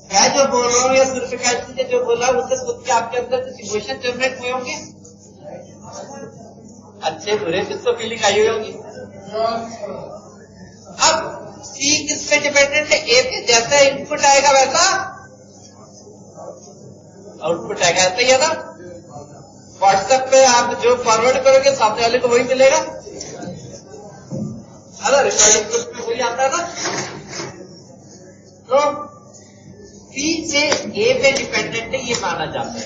S4: मैं जो बोल रहा हूँ या सूर्य प्रकाश जी ने जो बोला, उससे खुद के आपके अंदर कुछ इमोशन जनरेट हुए होंगे, अच्छे बुरे, कुछ तो फीलिंग आई हुई होगी। अब सी किस पे डिपेंडेंट है? ए पे। जैसा इनपुट आएगा वैसा आउटपुट आएगा, ऐसा ही है ना। व्हाट्सएप पे आप जो फॉरवर्ड करोगे सामने वाले को वही मिलेगा, है ना। रिकॉर्डिंग ग्रुप में वही आता है ना। तो सी से ए पे डिपेंडेंट है, ये माना जाता है,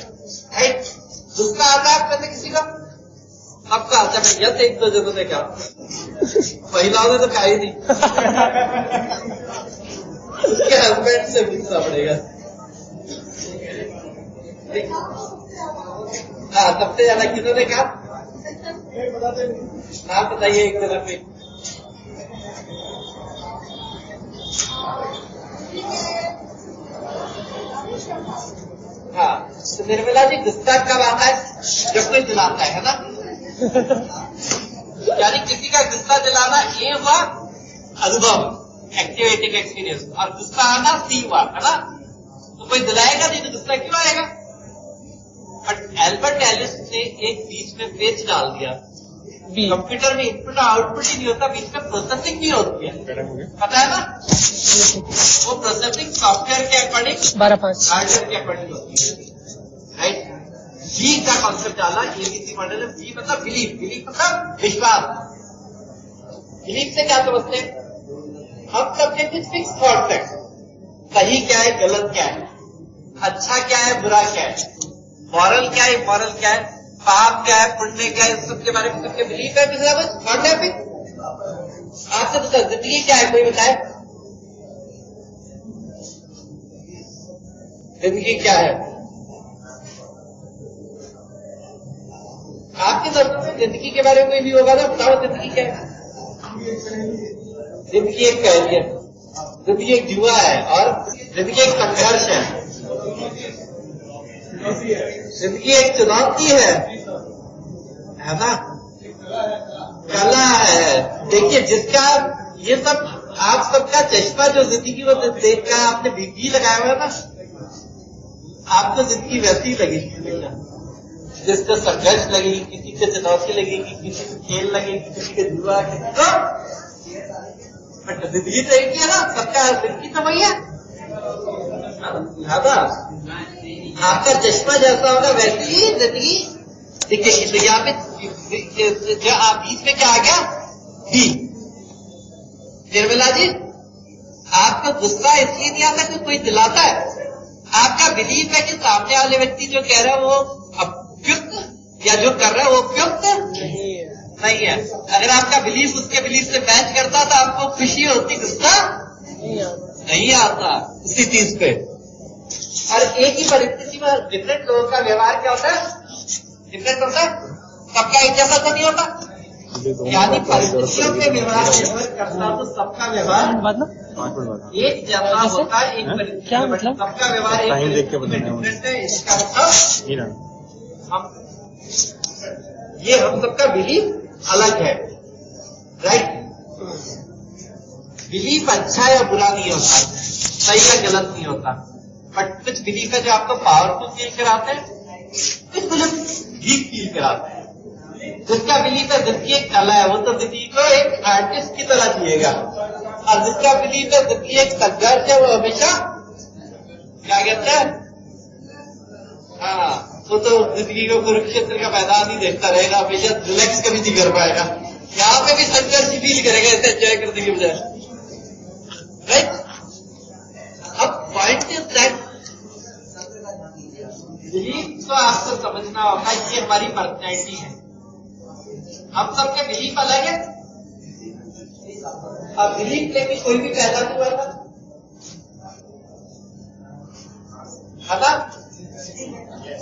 S4: राइट। दूसरा आता है आप किसी का, आपका आता है भैया से एक दो जगह से क्या महिलाओं ने तो कहा ही नहीं। उसके हस्बैंड से पूछना पड़ेगा। हाँ, सबसे ज्यादा किन्होंने कहा? हाँ बताइए एक तरह पे। हाँ, तो निर्मला जी गुस्सा कब आता है? जब कोई दिलाता है ना। यानी किसी का गुस्सा दिलाना ये हुआ अनुभव, एक्टिवेटिंग एक्सपीरियंस, और गुस्सा आना सी हुआ, है ना। तो कोई दिलाएगा नहीं तो गुस्सा क्यों आएगा? बट एल्बर्ट एलिस ने एक बीच में पेज डाल दिया। कंप्यूटर में इनपुट और आउटपुट ही नहीं होता, बीच में प्रोसेसिंग भी होती है, पता है ना। वो प्रोसेसिंग सॉफ्टवेयर के अकॉर्डिंग, हार्डवेयर के अकॉर्डिंग होती है, राइट। बी का कॉन्सेप्ट डाला एबीसी मॉडल में। बी मतलब बिलीफ, बिलीफ मतलब विश्वास। बिलीफ से क्या समझते हैं हम? सब्जेक्ट इज फिक्स थॉट है, सही क्या है, गलत क्या है, अच्छा क्या है, बुरा क्या है, मॉरल क्या है, इमॉरल क्या है, पाप क्या है, पुण्य क्या है, इस सबके बारे में सबके बिलीफ है। थॉट है फिक्स। आपसे तो जिंदगी क्या है, कोई बताए जिंदगी क्या है? आपके दर्शकों में जिंदगी के बारे में कोई भी होगा ना, बताओ जिंदगी क्या है? जिंदगी एक कैरियर, जिंदगी एक जुआ है और जिंदगी एक संघर्ष है, जिंदगी एक चुनौती है ना, कला है। देखिए जिसका ये सब आप सबका चश्मा जो जिंदगी को देख कर आपने बीबी लगाया हुआ है ना, आपको जिंदगी वैसी लगेगी। जिसको संघर्ष लगेगी, किसी को चुनौती लगेगी, किसी को खेल लगेगी, किसी को जुआ, किसी को, बट जिंदगी तो एक ही है ना, सबका जिंदगी तो वही है। आपका चश्मा जैसा होगा वैसी ही जिंदगी दिखेगी। तो यहाँ पे जो आप बीच में क्या आ गया, भी निर्मला जी, आपको गुस्सा इसलिए नहीं आता कि कोई दिलाता है। आपका बिलीफ है कि सामने वाले व्यक्ति जो कह रहा है वो उपयुक्त या जो कर रहा है वो उपयुक्त नहीं है। अगर आपका बिलीफ उसके बिलीफ से मैच करता तो आपको खुशी होती, गुस्सा नहीं आता उसी चीज पे। और एक ही परिस्थिति में डिफरेंट लोगों का व्यवहार क्या होता है, डिफरेंट होता है, सबका एक जैसा तो नहीं होता। यानी परिस्थितियों पे व्यवहार निर्भर करता तो सबका व्यवहार एक जैसा होता है। एक परिस्थिति में सबका व्यवहार एक डिफरेंट है। इसका मतलब हम सबका बिलीफ अलग है, राइट। बिलीफ अच्छा या बुरा नहीं होता, सही या गलत नहीं होता, बट कुछ बिलीफ है जो आपको पावरफुल फील कराते हैं, कुछ मुझे वीक फील कराते हैं। जिसका बिलीफ है जिंदगी एक कला है, वो तो जिंदगी को एक आर्टिस्ट की तरह जिएगा, और जिसका बिलीफ है जिंदगी एक संघर्ष है, वो हमेशा क्या कहते हैं, हाँ, वो तो जिंदगी को कुरुक्षेत्र का मैदान ही देखता रहेगा, हमेशा रिलैक्स कभी नहीं कर पाएगा। यहाँ पे भी संघर्ष फील करेगा इसे एंजॉय करने के बजाय, राइट। अब पॉइंट इज दैट बिलीफ तो आपको समझना होगा, ये हमारी पर्सनैलिटी है। हम सबके बिलीफ अलग है, और बिलीफ लेके कोई भी पैदा नहीं हुआ था, है ना।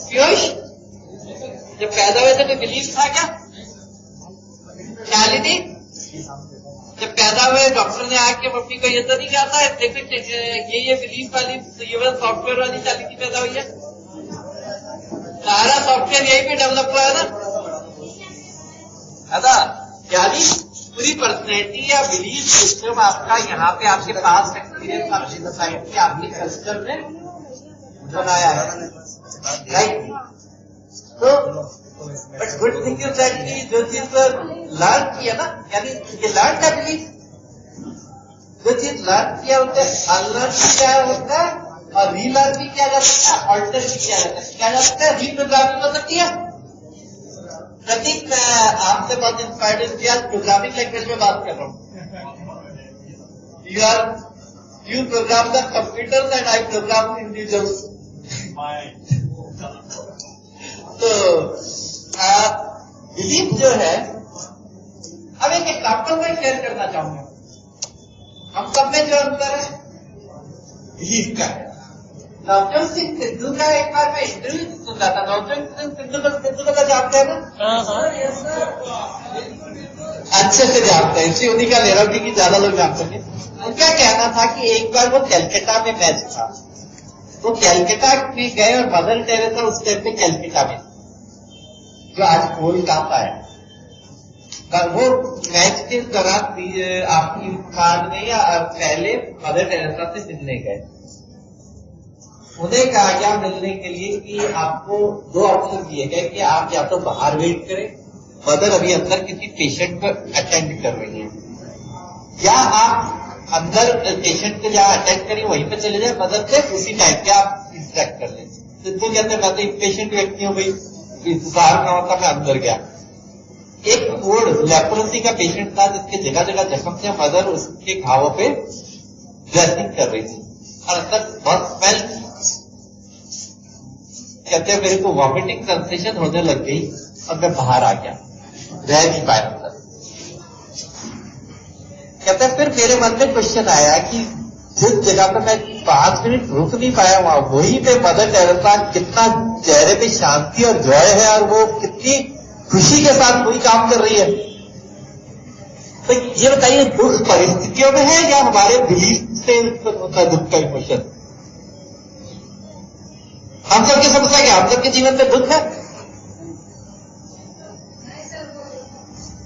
S4: पीयूष, जब पैदा हुए थे तो बिलीफ था क्या, ख्याल ही नहीं। जब पैदा हुए डॉक्टर ने आके मम्मी को ये तो नहीं कहा था देखो ये बिलीफ वाली ये सॉफ्टवेयर वाली चाली की पैदा हुई है। सारा सॉफ्टवेयर यही पे डेवलप हुआ है ना। यानी पूरी पर्सनैलिटी या बिलीफ सिस्टम आपका यहाँ पे आपके पास एक्सपीरियंस, आपकी सोसाइटी, आपके कल्चर में बनाया है, राइट। तो but good thing is that कि जो चीज लर्न किया ना, यानी ये लर्न का बिलीफ, जो चीज लर्न किया होता है अनलर्न भी क्या होता है, और रीलर्न भी किया जा सकता है, ऑल्टर भी किया जा सकता है, रीप्रोग्रामिंग हो सकती है। प्रतीक, मैं आपसे बहुत इंस्पायर्ड किया, प्रोग्रामिंग लैंग्वेज में बात कर रहा हूँ। You program the computers and I program individuals. तो बिलीफ जो है, अब एक एग्जाम्पल मैं शेयर करना चाहूंगा। हम सब में जो अंतर है बिलीफ का है। नवजोत सिंह सिद्धू का एक बार मैं इंटरव्यू सुनता था। नवजोत सिंह सिद्धू का जानते हैं ना? अच्छे से जानते हैं, इसलिए उन्हीं का ले रहा हूं क्योंकि ज्यादा लोग जानते हैं। उनका कहना था कि एक बार वो कैलकाटा में मैच था, वो कैलकाटा में गए और मदर टेरेसा उस टाइम पे कैलकाटा में, जो आज कोलकाता है। वो मैच के दौरान आपकी खान ने या पहले मदर टेरेसा से मिलने गए। उन्हें कहा गया मिलने के लिए कि आपको दो ऑप्शन दिए गए कि आप या तो बाहर वेट करें, मदर अभी अंदर किसी पेशेंट को अटेंड कर रही है, या आप अंदर पेशेंट को जहाँ अटेंड करें वहीं पे चले जाए, मदर से उसी टाइम पे आप इंटरेक्ट कर लें। सिद्धू कहते हैं मैं तो पेशेंट व्यक्ति हूँ भाई, इंतजार का होता मैं अंदर गया। एक कोड लेप्रोसी का पेशेंट था जिसके जगह जगह जख्म थे, मदर उसके घावों पे ड्रेसिंग कर रही थी और अंदर बहुत स्मेल। कहते हैं मेरे को वॉमिटिंग सेंसेशन होने लग गई और मैं बाहर आ गया, रह नहीं पाया अंदर। कहते हैं फिर मेरे मन में क्वेश्चन आया कि जिस जगह पर मैं 5 मिनट रुक नहीं पाया वहां वहीं पे मदर टेरेसा कितना चेहरे पे शांति और जॉय है और वो कितनी खुशी के साथ वही काम कर रही है। तो ये बताइए, दुख परिस्थितियों में है या हमारे बिलीफ से उत्पन्न होता है दुख का इमोशन? हम सबकी समस्या क्या, हम सबके जीवन में दुख है?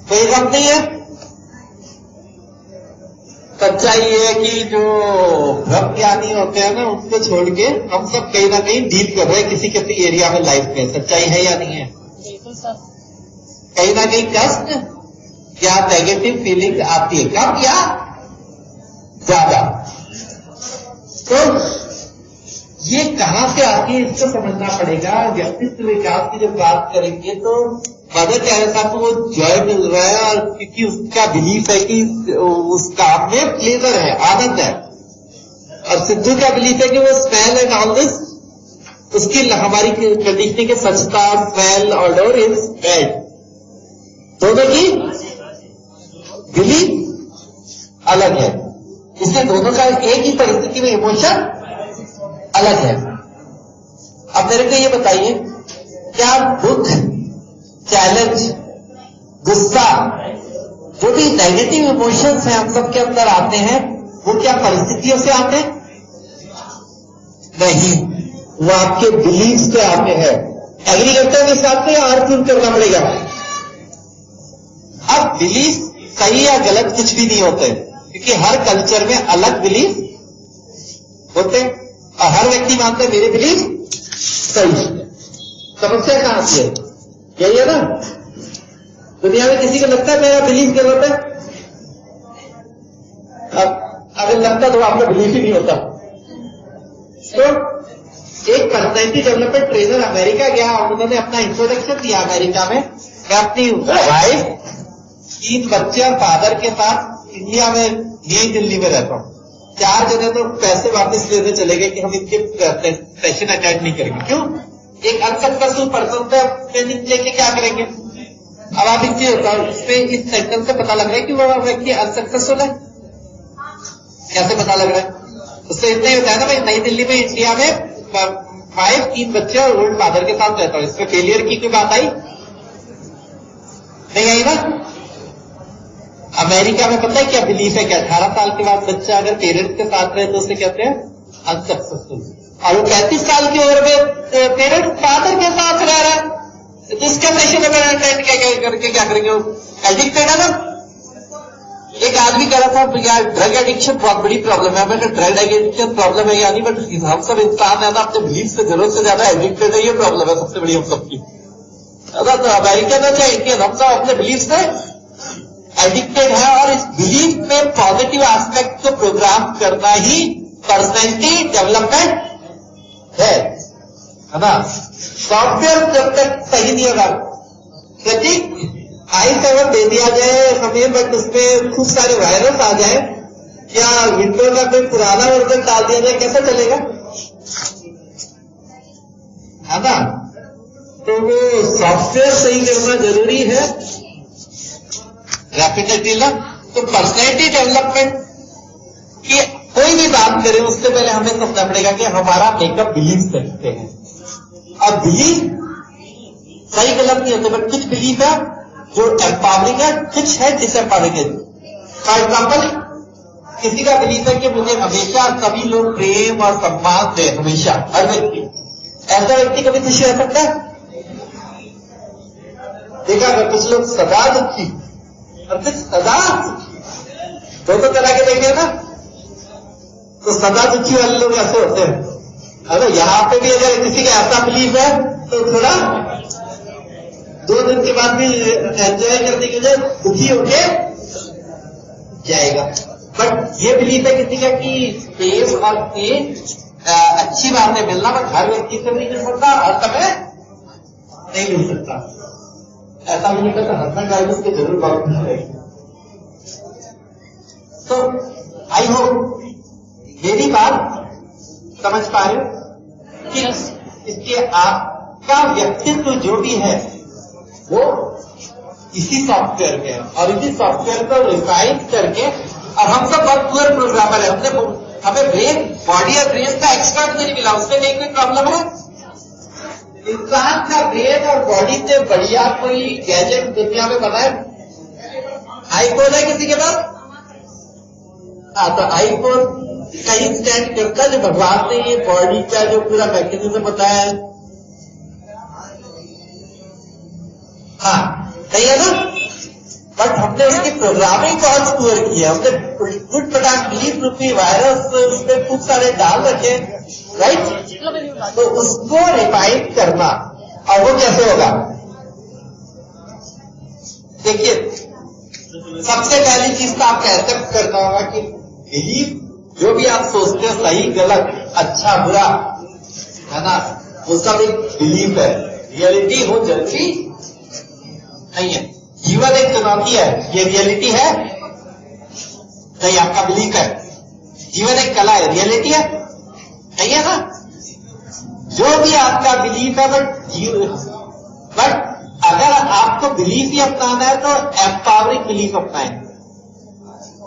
S4: कोई गम नहीं है। सच्चाई है कि जो ब्रह्म ज्ञानी होते हैं ना, उनको छोड़ के हम सब कहीं ना कहीं डील कर रहे हैं किसी किसी एरिया में लाइफ में। सच्चाई है या नहीं है? कहीं ना कहीं कष्ट या नेगेटिव फीलिंग आती है, कम या ज्यादा। तो ये कहां से आती है, इसको समझना पड़ेगा। व्यक्तित्व विकास की जब बात करेंगे तो मदर टेरेसा को वो जॉय मिल रहा है, और क्योंकि उसका बिलीफ है कि उस काम में प्लेजर है, आनंद है। और सिद्धू का बिलीफ है कि वो स्मेल एंड ऑल दिस, उसकी हमारी कंडीशनिंग के स्वच्छता, स्मेल, ऑडर इज बैड। दोनों की बिलीफ अलग है, इसलिए दोनों का एक ही परिस्थिति में इमोशन अलग है। अब मेरे को ये बताइए, क्या दुख, चैलेंज, गुस्सा, जो भी नेगेटिव इमोशंस हैं हम सबके अंदर आते हैं, वो क्या परिस्थितियों से आते हैं? नहीं, वो आपके बिलीफ से आते हैं। एग्री करते हैं इस बात को या और प्रूव करना पड़ेगा? अब बिलीफ सही या गलत कुछ भी नहीं होते, क्योंकि हर कल्चर में अलग बिलीफ होते हैं और हर व्यक्ति मानता है मेरे बिलीफ सही। समस्या कहां आती है? यही है ना, दुनिया में किसी को लगता है मेरा बिलीफ गलत है? अब अगर लगता तो आपका बिलीफ ही नहीं होता। तो एक पर्सनैलिटी डेवलपमेंट ट्रेनर अमेरिका गया और उन्होंने अपना इंट्रोडक्शन दिया अमेरिका में। मैं अपनी वाइफ, 3 बच्चे और फादर के साथ इंडिया में, नई दिल्ली में रहता हूँ। 4 जने तो पैसे वापस लेने चले गए कि हम इनके सेशन अटेंड नहीं करेंगे। क्यों? एक अनसक्सेसफुल पर्सन पे ट्रेनिंग लेके क्या करेंगे? अब आप एक चीज होता है, इसमें इस सेंटेंस से पता लग रहा है कि वो व्यक्ति अनसक्सेसफुल है। कैसे पता लग रहा है? उससे इतना ही होता है ना, भाई नई दिल्ली में, इंडिया में वाइफ, 3 बच्चे और ओल्ड फादर के साथ रहता हूं। इसमें फेलियर की कोई बात आई नहीं? आई ना। अमेरिका में पता है क्या बिलीफ है? क्या 18 साल के बाद बच्चा अगर पेरेंट्स के साथ रहे तो उसे कहते हैं अनसक्सेसफुल। और वो 35 साल की उम्र में पेरेंट्स फादर के साथ रह रहा है तो उसका सेशन अटेंड करके क्या करेंगे? वो एडिक्टेड है ना। एक आदमी कह रहा था यार ड्रग एडिक्शन बहुत बड़ी प्रॉब्लम है। मैंने ड्रग एडिक्शन प्रॉब्लम है या नहीं, बट हम सब इंसान है ना, अपने बिलीफ से जरूरत से ज्यादा एडिक्टेड है, ये प्रॉब्लम है सबसे बड़ी हम सबकी। तो अमेरिकन है चाहे इंडियन, हम सब अपने बिलीफ से एडिक्टेड है। और इस बिलीफ में पॉजिटिव एस्पेक्ट को प्रोग्राम करना ही पर्सनैलिटी डेवलपमेंट है ना। सॉफ्टवेयर जब तक सही नहीं होगा, प्रतीक i7 दे दिया जाए हमें, बट उसमें खूब सारे वायरस आ जाए, या विंडोज का कोई पुराना वर्जन डाल दिया जाए, कैसा चलेगा? है ना। तो वो सॉफ्टवेयर सही करना जरूरी है डेफिनेटली ना। तो पर्सनैलिटी डेवलपमेंट की कोई भी बात करें उससे पहले हमें समझना पड़ेगा कि हमारा मेकअप बिलीफ सकते हैं। अब बिलीफ सही गलत नहीं होते, बट कुछ बिलीफ है जो एम्पावरिंग है, कुछ है डिसएम्पावरिंग है। फॉर एग्जाम्पल, किसी का बिलीफ है कि मुझे हमेशा सभी लोग प्रेम और सम्मान दें, हमेशा हर व्यक्ति। ऐसा व्यक्ति कभी खुशी रह सकता है? देखा अगर कुछ लोग सदा दुखी और कुछ सदा सुखी, दोनों तरह के देखें ना, तो सदा दुखी वाले लोग ऐसे होते हैं, है ना। यहाँ पे भी अगर किसी का ऐसा बिलीफ है तो थोड़ा 2 दिन के बाद भी एंजॉय करने के लिए दुखी होके जाएगा। बट ये बिलीफ है किसी का कि स्पेस और अच्छी बातें मिलना, बट हर व्यक्ति से नहीं मिल सकता, हर समय नहीं मिल सकता। ऐसा बिलीफ है तो हस्बैंड वाइफ की जरूर बात करेंगे। तो आई होप मेरी बात समझ पा रहे हो कि इसके आपका व्यक्तित्व जो भी है वो इसी सॉफ्टवेयर में है, और इसी सॉफ्टवेयर को रिफाइन करके, और हम सब बहुत पुअर प्रोग्रामर है, हमें ब्रेन, बॉडी और ब्रेन का एक्सपर्ट नहीं मिला, उसमें नहीं कोई प्रॉब्लम है। इंसान का ब्रेन और बॉडी से बढ़िया कोई गैजेट दुनिया में बना है? आईफोन है किसी के पास? हाँ, तो आईफोन कहीं स्टैंड करता है जो भगवान ने ये बॉडी का जो पूरा मैकेनिज्म बताया है? हाँ, नहीं है ना? बट हमने उसकी प्रोग्रामिंग बहुत पुअर की है। हमने गुड पटाख बिलीफ रूपी वायरस उसमें खूब सारे डाल रखे, राइट? तो उसको रिफाइन करना, और वो कैसे होगा? देखिए, सबसे पहली चीज तो आपको एक्सेप्ट करना होगा कि बिलीफ जो भी आप सोचते हो, सही गलत अच्छा बुरा, है ना, वो सब एक बिलीफ है। रियलिटी हो जरूरी नहीं है। जीवन एक चुनौती है, ये रियलिटी है नहीं, आपका बिलीफ है। जीवन एक कला है, रियलिटी है नहीं है ना? जो भी आपका बिलीफ है, बट अगर आपको बिलीफ ही अपनाना है तो एम्पावरिंग बिलीफ अपनाएं।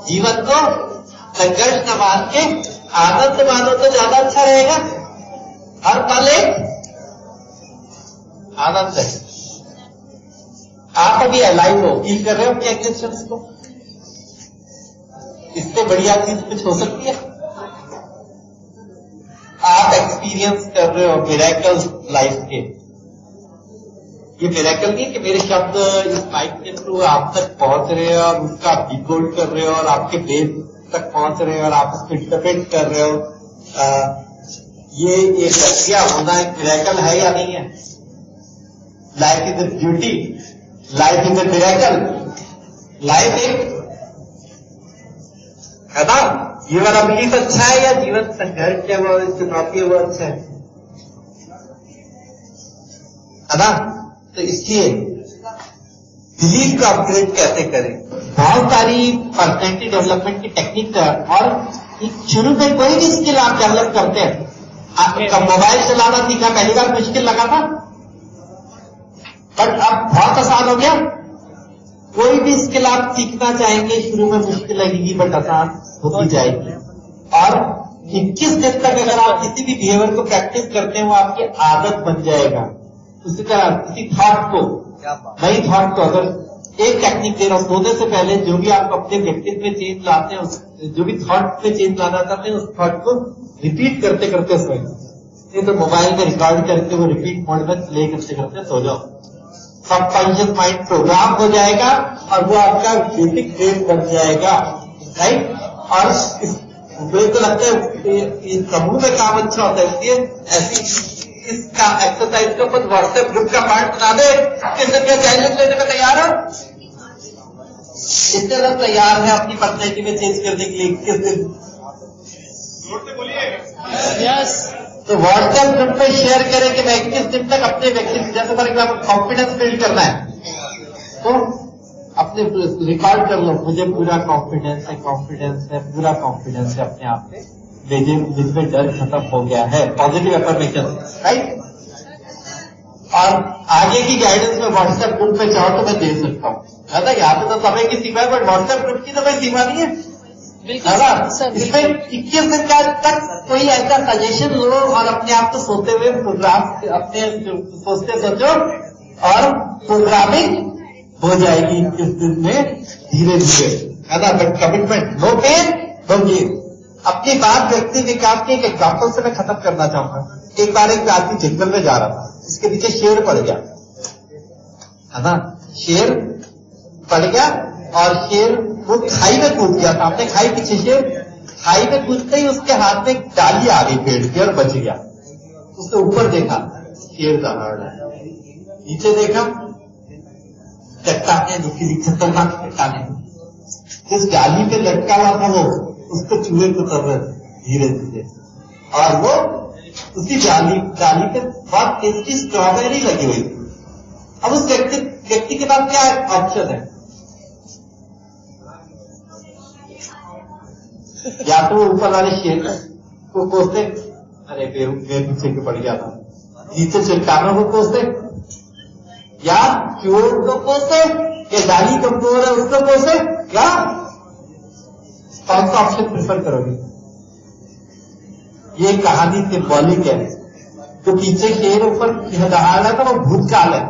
S4: जीवन को संघर्ष न मान के आनंद मानो तो ज्यादा अच्छा रहेगा। हर पल एक आनंद है। आप अभी अलाइव हो, फील कर रहे हो अपने एग्जिस्टेंस को? इससे बढ़िया चीज कुछ हो सकती है? आप एक्सपीरियंस कर रहे हो मिरेकल्स लाइफ के। ये मिरेकल नहीं है कि मेरे शब्द इस माइक के थ्रू आप तक पहुंच रहे हो और उसका डिकोड कर रहे हो और आपके ब्रेन तक पहुंच रहे हो और आप उसको इंटरप्रेट कर रहे हो। ये प्रक्रिया होना एक मिरेकल है या नहीं है? Life is a beauty, life is a miracle, life एक है ना? ये वाला बिलीफ अच्छा है या जीवन संघर्ष है, वो चुनौती है, वो अच्छा है ना? तो इसलिए बिलीफ का अपग्रेड कैसे करें? बहुत सारी पर्सनैलिटी डेवलपमेंट की टेक्निक है, और शुरू में कोई भी स्किल आप डेवलप करते हैं। आपका मोबाइल चलाना सीखा, पहली बार मुश्किल लगा था, बट अब बहुत आसान हो गया। कोई भी स्किल आप सीखना चाहेंगे, शुरू में मुश्किल लगेगी बट आसान होती जाएगी। और 21 दिन तक अगर आप किसी भी बिहेवियर को प्रैक्टिस करते हैं, वो आपकी आदत बन जाएगा। उसी तरह किसी थॉट को, नई थॉट को, अगर एक टेक्निक दे रहा हूं, सोने से पहले जो भी आप अपने व्यक्तित्व में चेंज लाते हैं, जो भी थॉट में चेंज लाना चाहते हैं, उस थॉट को रिपीट करते करते सोए। नहीं तो मोबाइल में रिकॉर्ड करके वो रिपीट मोड में प्ले करते करते सो जाओ। सबकॉन्शियस माइंड प्रोग्राम हो जाएगा और वो आपका बेसिक ट्रेड बन जाएगा, राइट? और मुझे तो लगता है इस समूह में काम अच्छा होता है, इसलिए ऐसी इसका एक्सरसाइज का कुछ व्हाट्सएप ग्रुप का पार्ट बना दे। किस दिन का चैलेंज लेने में तैयार हो? कितने लोग तैयार है अपनी पर्सनैलिटी में चेंज करने के लिए? किस दिन? यस। तो व्हाट्सएप ग्रुप में शेयर करें कि मैं 21 दिन तक अपने व्यक्ति, जैसे फॉर एग्जाम्पल कॉन्फिडेंस बिल्ड करना है, तो अपने रिकॉर्ड कर लो, मुझे पूरा कॉन्फिडेंस है, पूरा कॉन्फिडेंस है अपने आप पे, जिसमें डर खत्म हो गया है। Positive affirmation, right? और आगे की गाइडेंस में व्हाट्सएप ग्रुप में चाहो तो मैं दे सकता हूँ, है ना? यहाँ पे तो समय की सीमा है, बट व्हाट्सएप ग्रुप की तो कोई सीमा नहीं है, है ना? इसमें 21 दिन का तक कोई ऐसा सजेशन लो और अपने आप को सोते हुए प्रोग्राम, अपने सोचते सोचो और प्रोग्रामिंग हो जाएगी 21 दिन में, धीरे धीरे, है ना? But commitment, no pain no gain. अपनी बात व्यक्ति विकास के एक एग्जाम्पल से मैं खत्म करना चाहूंगा। एक बार एक आदमी जंगल में जा रहा था, इसके पीछे शेर पड़ गया, है ना? शेर पड़ गया और शेर वो खाई में कूद गया, सामने खाई, पीछे शेर। खाई में कूदते ही उसके हाथ में एक डाली आ गई पेड़ की और बच गया। उसने ऊपर देखा, शेर दहाड़ रहा है, नीचे देखा, चट्टाने, नुकीली खतरनाक चट्टाने, जिस डाली पे लटका हुआ था वो उसको चूहे कुतर रहे धीरे धीरे, और वो उसी डाली पे बहुत टेस्टी स्ट्रॉबेरी लगी हुई थी। अब उस व्यक्ति के पास क्या ऑप्शन है? या तो ऊपर वाले शेर को कोसे, अरे मेरे पीछे के पड़ गया था, नीचे चट्टानों को कोसे, या चोर को कोसे, या डाली कमजोर है उसको कोसे, या कौन सा ऑप्शन प्रेफर करोगे? ये कहानी सिंबॉलिक है। जो पीछे शेर ऊपर दहाड़ रहा था वो भूतकाल है।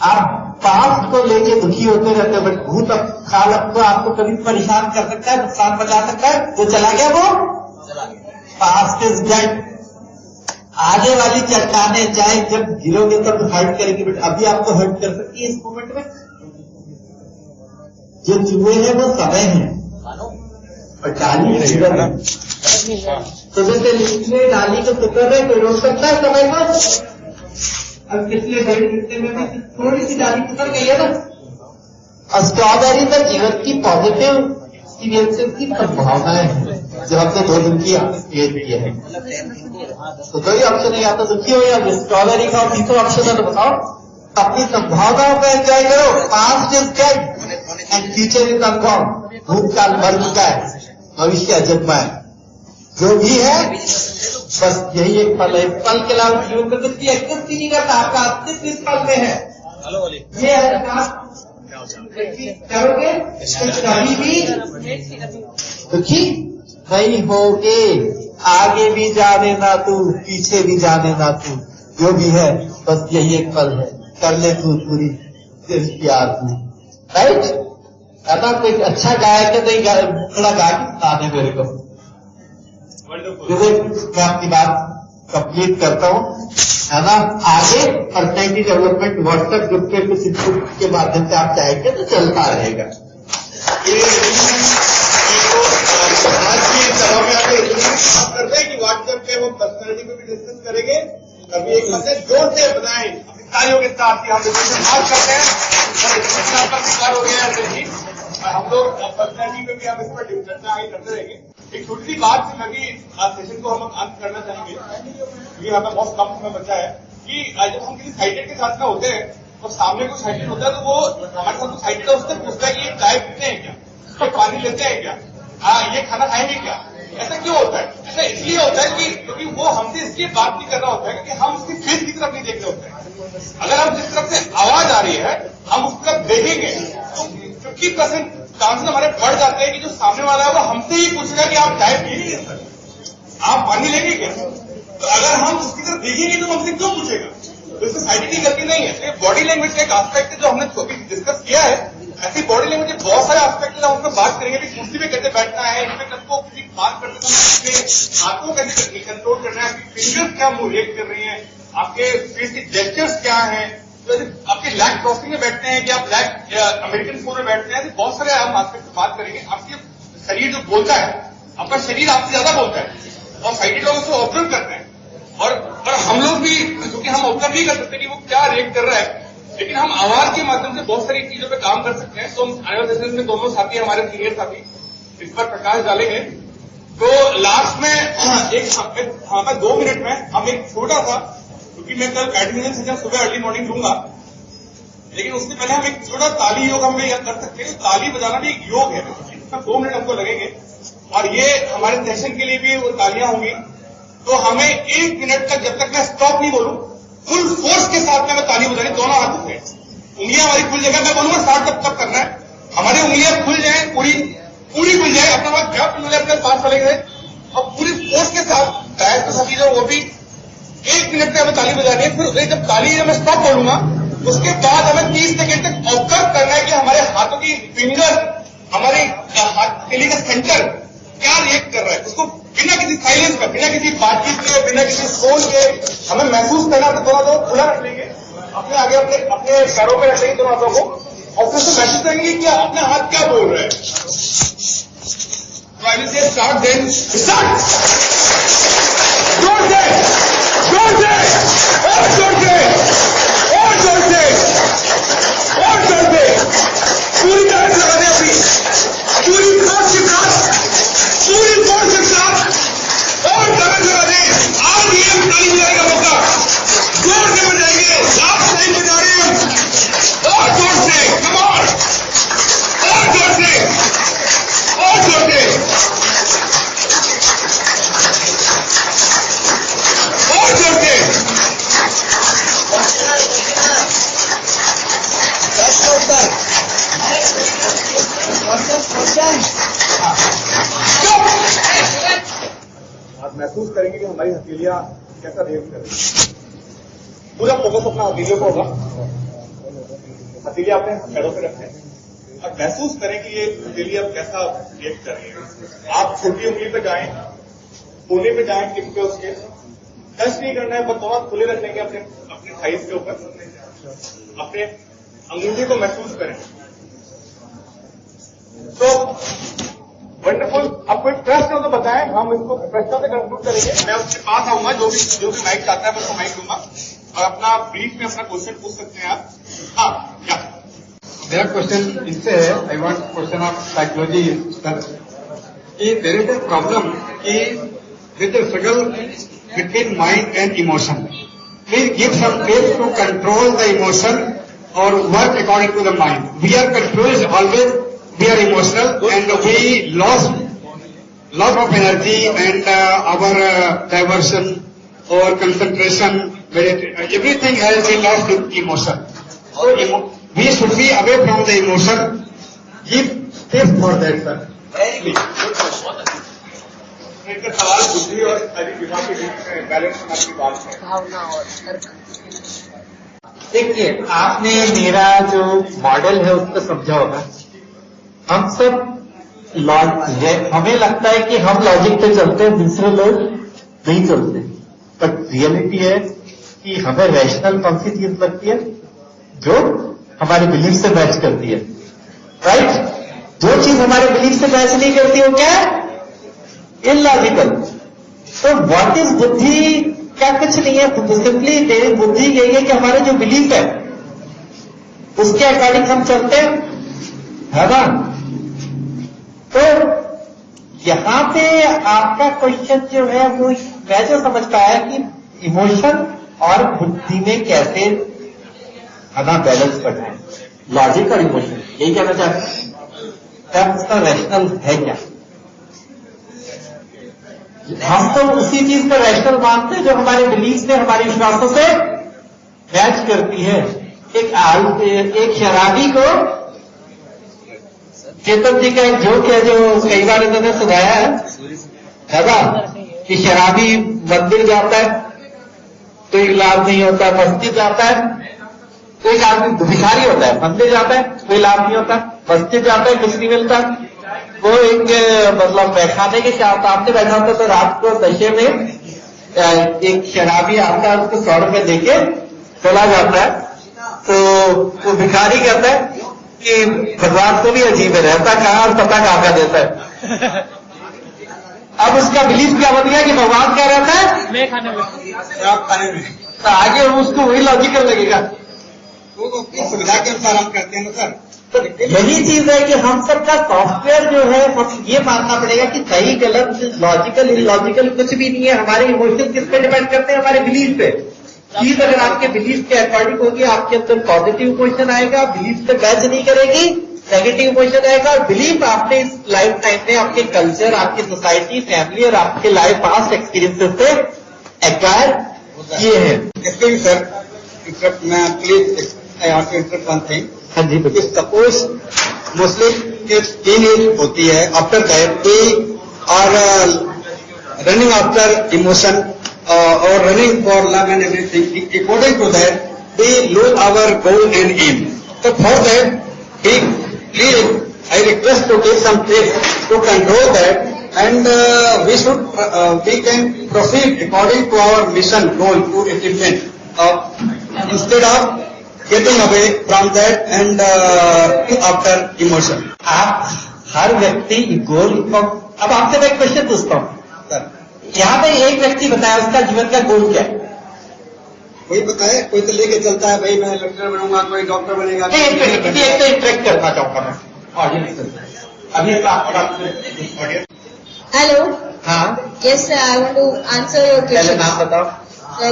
S4: आप पास्ट को लेके दुखी होते रहते हो, बट भूत काल अब तो आपको कभी परेशान कर सकता है, नुकसान पहुंचा सकता है। जो चला गया वो पास्ट इज डेड। आगे वाली चट्टाने चाहे जब गिरोगे तब हर्ट करेगी, बट अभी आपको हर्ट कर सकती है इस मोमेंट में। जो चूहे हैं वो समय है और डाली जीवन है। तो जैसे निचले डाली को टुकड़ है, कोई रोक सकता है समय को? अब पिछले 1.5 घंटे में भी थोड़ी सी डाली टुकड़ गई है ना। और स्ट्रॉबेरी में जीवन की पॉजिटिव एक्सपीरियंसेस की संभावनाएं हैं, जो हमने 2 दिन की एक्सपीरियंस किया है। तो कोई ऑप्शन है, या तो दुखी हो या स्ट्रॉबेरी का, और तीसरा ऑप्शन है तो बताओ। अपनी संभावनाओं को एंजॉय करो। Past is dead and future is uncome. भूतकाल मर चुका है, भविष्य अजन्मा है। जो भी है बस यही एक पल है। पल के अलावा जीवन में कुछ भी एक्सेप्ट नहीं करता। आपका अस्तित्व इस पल में है। ये करोगे तो कभी भी दुखी नहीं होगे। आगे भी जाने ना तू, पीछे भी जाने ना तू। जो भी है बस यही एक पल है। कर ले तू पूरी प्यार तू, राइट? ऐसा कोई अच्छा गायक है तो थोड़ा गा के बता दे मेरे को। मैं अपनी बात कंप्लीट करता हूँ, है ना। आगे पर्सनैलिटी डेवलपमेंट व्हाट्सएप ग्रुप के कुछ इनपुट के माध्यम से आप चाहेंगे तो चलता रहेगा।
S2: ये आज की सभा में आगे बात करते हैं कि व्हाट्सएप पे हम पर्सनैलिटी पे भी डिस्कस करेंगे। अभी एक मैसेज जोर से बताएं अपनी तालियों के साथ कि हम इसमें बात करते हैं और आपका विचार हो गया है। हम लोग पर्सनैलिटी पे भी हम इस पर चर्चा आगे करते रहेंगे। एक छोटी सी बात थी, लगी सेशन को हम अंत करना चाहेंगे क्योंकि हमें बहुत कम समय बचा है कि जब हम किसी साइटेड के साथ में होते हैं और सामने कोई साइटेड होता है तो वो हमारे साथ साइटेड है, उससे पूछता है कि ये चाय पीते हैं क्या, ये पानी लेते हैं क्या, ये खाना खाएंगे क्या। ऐसा क्यों होता है? ऐसा इसलिए होता है कि क्योंकि वो हमसे इसलिए बात नहीं कर रहा होता है क्योंकि हम उसकी फेस की तरफ नहीं देख रहे होते हैं। अगर हम जिस तरफ से आवाज आ रही है हम उस तरफ देखेंगे तो 50% चांसेस हमारे बढ़ जाते हैं कि जो सामने वाला है वो हमसे ही पूछेगा कि आप चाय पिएंगे सर, आप पानी लेंगे क्या। तो अगर हम उसकी तरफ देखेंगे तो हमसे क्यों पूछेगा? तो इसमें साइड की गलती नहीं है। तो बॉडी लैंग्वेज का एक एस्पेक्ट है जो हमने अभी डिस्कस किया है। ऐसी बॉडी लैंग्वेज के बहुत सारे एस्पेक्ट है, हम उसमें बात करेंगे कि कुर्सी पे कैसे बैठना है, इनमें आपको किसी बात करते समय हाथों कैसे कंट्रोल करना है, आपकी फिंगर्स क्या मूव रिएक्ट कर रही है, आपके फेस के जेस्चर्स क्या है, तो आपके लैग क्रॉसिंग में बैठते हैं कि आप लैग अमेरिकन फोन में बैठते हैं। बहुत सारे हम एस्पेक्ट पे बात करेंगे। आपके शरीर जो बोलता है, आपका शरीर आपसे ज्यादा बोलता है और साइडेड लोग उसको ऑब्जर्व करते हैं और हम लोग भी क्योंकि हम ऑब्जर्व नहीं कर सकते कि वो क्या रिएक्ट कर रहा है, लेकिन हम आवाज के माध्यम से बहुत सारी चीजों पे काम कर सकते हैं। तो आने वाले सेशन में दोनों साथी हमारे सीनियर साथी इस पर प्रकाश डालेंगे। तो लास्ट में हमें 2 मिनट में हम एक छोटा सा, क्योंकि मैं कल एडमिशन सेशन सुबह अर्ली मॉर्निंग दूंगा, लेकिन उससे पहले हम एक छोटा ताली योग हम यह कर सकते हैं। ताली बजाना भी एक योग है, इसमें 2 मिनट हमको लगेंगे और ये हमारे सेशन के लिए भी वो तालियां होंगी। तो हमें 1 मिनट तक, जब तक मैं स्टॉप नहीं बोलूं, फुल फोर्स के साथ में हमें ताली बजानी, दोनों हाथों से। उंगलियां हमारी खुल जाएगा, मैं बोलूंगा स्टार्ट तब करना है। हमारी उंगलियां खुल जाए, पूरी खुल जाए, अपना पास गैप मिले अपने पास चले गए और पूरी फोर्स के साथ बैठ के सभी जो वो भी 1 मिनट तक हमें ताली बजानी है। फिर जब ताली मैं स्टॉप बोलूंगा उसके बाद हमें 30 सेकेंड तक ऑब्जर्व करना है कि हमारे हाथों की फिंगर, हमारे हथेली का सेंटर क्या रिएक्ट कर रहा है। उसको बिना किसी साइलेंस का, बिना किसी बातचीत के, बिना किसी फोन के हमें महसूस करना। तो थोड़ा तो खुला रख लेंगे, अपने आगे अपने पैरों पे रख लेंगे दोनों हाथों को और फिर से महसूस करेंगे कि अपने हाथ क्या बोल रहे हैं। तो I will say start, then start. जोर से, जोर से, और जोर से, और जोर से, और जोर से, पूरी तरह से लगा दे अपनी, पूरी फोर्स के साथ, पूरी फोर्स के साथ और तरह से लगा दे। आज ये ताली बजाने का मौका, जोर से बजाएंगे, लास्ट टाइम बजा रहे हैं और जोर से, कम ऑन, और जोर से, और जोर से, और जोर से। आप महसूस करेंगे कि हमारी हथेलियां कैसा बिहेव कर रही है। पूरा फोकस अपना हथेलियों को होगा। हथेली आपने पैरों पे रखते हैं। अब महसूस करें कि ये हथेली अब कैसा रिएक्ट कर रही है। आप छोटी उंगली पे जाएं, कोने पे जाएं, टिप पे उसके टच नहीं करना है, बस दोनों खुले रख लेंगे अपने थाइस के ऊपर, अपने अंगूठे को महसूस करें। तो वंडरफुल। अब कोई प्रश्न हो तो बताएं, हम इसको प्रश्नों से कंक्लूड करेंगे। मैं उसके पास आऊंगा, जो भी माइक चाहता है मैं उसको माइक दूंगा और अपना ब्रीफ में अपना क्वेश्चन पूछ सकते हैं आप। हाँ, क्या
S5: मेरा क्वेश्चन इनसे है, I want question of psychology sir, कि देयर इज अ प्रॉब्लम कि with the struggle between mind and emotion, please give some tips to control the emotion और work according to the mind. We are confused always, we are emotional and we lost lot of energy and our diversion or concentration, everything has been lost with emotion. So we should be away from the emotion. Give tips for that, sir.
S2: Very good. इनका सवाल बुद्धि और शारीरिक दिमाग के बीच में balance करने की बात है।
S6: भावना और
S7: देखिए, आपने मेरा जो मॉडल है उसको समझा होगा। हम सब हमें लगता है कि हम लॉजिक पे चलते हैं, दूसरे लोग नहीं चलते, बट रियलिटी है कि हमें रैशनल कौन सी चीज लगती है जो हमारे बिलीफ से मैच करती है, राइट? जो चीज हमारे बिलीफ से मैच नहीं करती वो क्या है? इलॉजिकल। तो व्हाट इज बुद्धि? क्या कुछ नहीं है, सिंपली मेरी बुद्धि यही है कि हमारे जो बिलीफ है उसके अकॉर्डिंग हम चलते हैं, है ना? तो यहां पे आपका क्वेश्चन जो है वो मैं जो समझ पाया कि इमोशन और बुद्धि में कैसे आना बैलेंस करना है, लॉजिक और इमोशन, यही कहना चाहते हैं। क्या उसका रैशनल है क्या? हम तो उसी चीज को रैशनल मानते हैं जो हमारे बिलीफ से, हमारे विश्वासों से मैच करती है। एक शराबी को, चेतन जी का एक जोक है जो कई बार इन्होंने सुनाया है ना, कि शराबी मंदिर जाता है तो एक लाभ नहीं होता, मस्जिद जाता है तो एक आदमी भिखारी होता है, मंदिर जाता है कोई लाभ नहीं होता, मस्जिद जाता है कुछ नहीं मिलता। वो एक मतलब खाने के सामने बैठा होता तो रात को नशे में एक शराबी आता है, उसको 100 रुपए देके चला जाता है। तो वो भिखारी कहता है कि भगवान को भी अजीब है, रहता कहाँ और पता कहाँ का देता है। अब उसका बिलीफ क्या बन गया कि भगवान क्या रहता है?
S6: मैं खाने में,
S5: आप खाने में,
S7: तो आगे उसको वही लॉजिकल लगेगा।
S5: वो तो अपनी सुविधा के अनुसार हम करते हैं ना सर।
S7: तो यही चीज है कि हम सबका सॉफ्टवेयर जो है, हम ये मानना पड़ेगा कि सही गलत, लॉजिकल इलॉजिकल कुछ भी नहीं है। हमारे इमोशन किस पे डिपेंड करते हैं? हमारे बिलीफ पे। चीज अगर आपके बिलीफ के अकॉर्डिंग होगी, आपके अंदर पॉजिटिव इमोशन आएगा, बिलीफ से मैच नहीं करेगी, नेगेटिव इमोशन आएगा। और बिलीफ आपने इस लाइफ टाइम में आपके कल्चर, आपकी सोसाइटी, फैमिली और आपके लाइफ पास्ट एक्सपीरियंसेस से एक्वायर किए हैं।
S5: इसके भी सर इंटरप्ट, मैं please I want to interrupt one thing.
S7: हाँ जी,
S5: सपोज मुस्लिम की तीन एज होती है, after that we are running after emotion or running for love and everything. According to that, we lose our goal and aim. So for that, please, I request to give some tips to control that, and we can proceed according to our mission goal to achievement. Instead of getting away from that and after emotion.
S7: आप हर व्यक्ति गोल, अब आपसे मैं एक question पूछता हूँ
S5: sir,
S7: यहाँ पे एक व्यक्ति बताया उसका जीवन का गोल क्या है?
S5: कोई बताए, कोई तो लेके चलता है भाई मैं लेक्चर बनूंगा, कोई डॉक्टर बनेगा।
S7: एक तो इंटरेक्ट करना चाहूंगा मैं ऑडियंस से। अभी
S8: Hello.
S7: हाँ,
S8: Yes, sir. I want to answer your
S7: पहले
S8: question.
S7: नाम बताओ।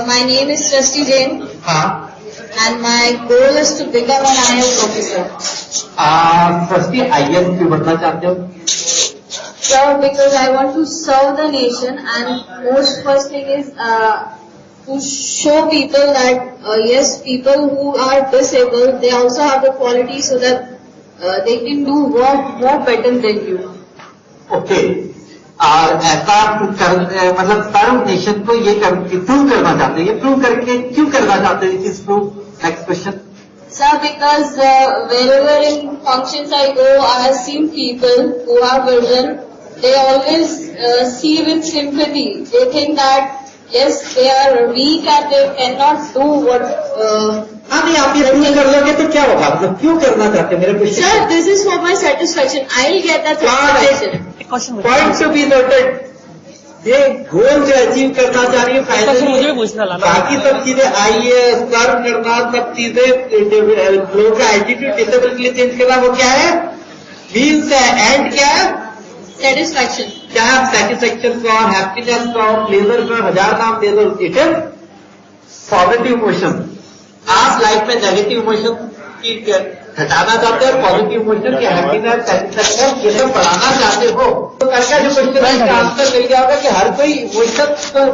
S8: My name is Trusty Jain,
S7: हाँ,
S8: and my goal is to become an IAS officer.
S7: Trustee IAS क्यों बनना चाहते हो?
S8: Sir, because I want to serve the nation, and most first thing is to show people that yes, people who are disabled, they also have the quality so that they can do work more better than you.
S7: Okay, और ऐसा मतलब सर्व nation को ये prove करना चाहते हैं। ये prove करके क्यों करना चाहते हैं? इस prove, next question.
S8: Sir, because wherever in functions I go, I have seen people who have vision. They always see with sympathy. They think that yes, they are weak and they cannot do what.
S7: हाँ नहीं, आप ये prove कर लोगे तो क्या होगा? मतलब क्यों करना चाहते मेरे को?
S8: Sir, this is for my satisfaction. I will get that satisfaction.
S7: Point to be noted. ये गोल जो अचीव करना चाह रही है फाइनली, बाकी सब चीजें आईएएस सर्व करना, सब चीजें लोगों का एटीट्यूड डिसेबल के लिए चेंज करना, वो क्या है? मीन्स है एंड क्या है?
S8: सेटिस्फैक्शन.
S7: क्या है? सेटिस्फैक्शन का, हैप्पीनेस का, प्लेजर का, 1000 नाम दे दो. It is positive emotion. आप लाइफ में नेगेटिव इमोशन की हटाना चाहते हो, पॉजिटिव इमोशन की हैप्पीनेस, सेटिस्फैक्शन ये सब बढ़ाना चाहते हो, तो कल का जो क्वेश्चन है इसका आंसर मिल गया होगा कि हर कोई इमोशन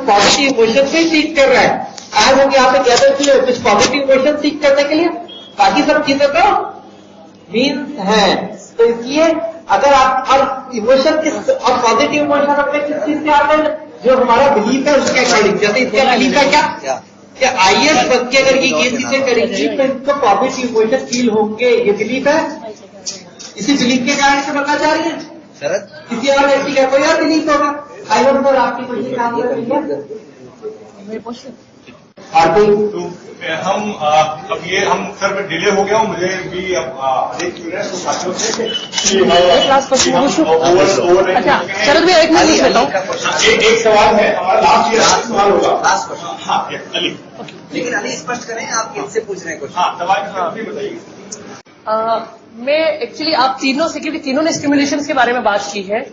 S7: पॉजिटिव इमोशन से सीख कर रहा है. आज हम यहाँ पे गैदर किए कुछ पॉजिटिव इमोशन सीख करने के लिए, बाकी सब चीजें तो मीन्स है. तो इसलिए अगर आप हर इमोशन किस और पॉजिटिव इमोशन अपने किस चीज से आते हैं, जो हमारा बिलीफ है उसके अकॉर्डिंग. जैसे इसका बिलीफ है क्या आईएएस बन के अगर ये चीजें करेंगी तो इसको पॉजिटिव इमोशन फील होंगे, ये बिलीफ है. इसी बिलीफ के कारण से बनना चाह रही है. किसी और व्यक्ति का कोई और बिलीफ होगा. आई होप सर आपकी क्वेश्चन और कोई.
S2: हम अब ये हम सर में डिले हो गया हूँ, मुझे भी अब एक मिनट साथियों से
S6: शरद भैया एक मिनट लेता हूँ.
S2: एक सवाल है हमारा, लास्ट ये सवाल होगा. Last question. हाँ अली,
S1: लेकिन अली स्पष्ट करें आप किससे पूछ रहे हैं कुछ.
S2: हाँ सवाल बताइए.
S6: मैं एक्चुअली आप तीनों से, क्योंकि तीनों ने स्टिमुलेशन के बारे में बात की है,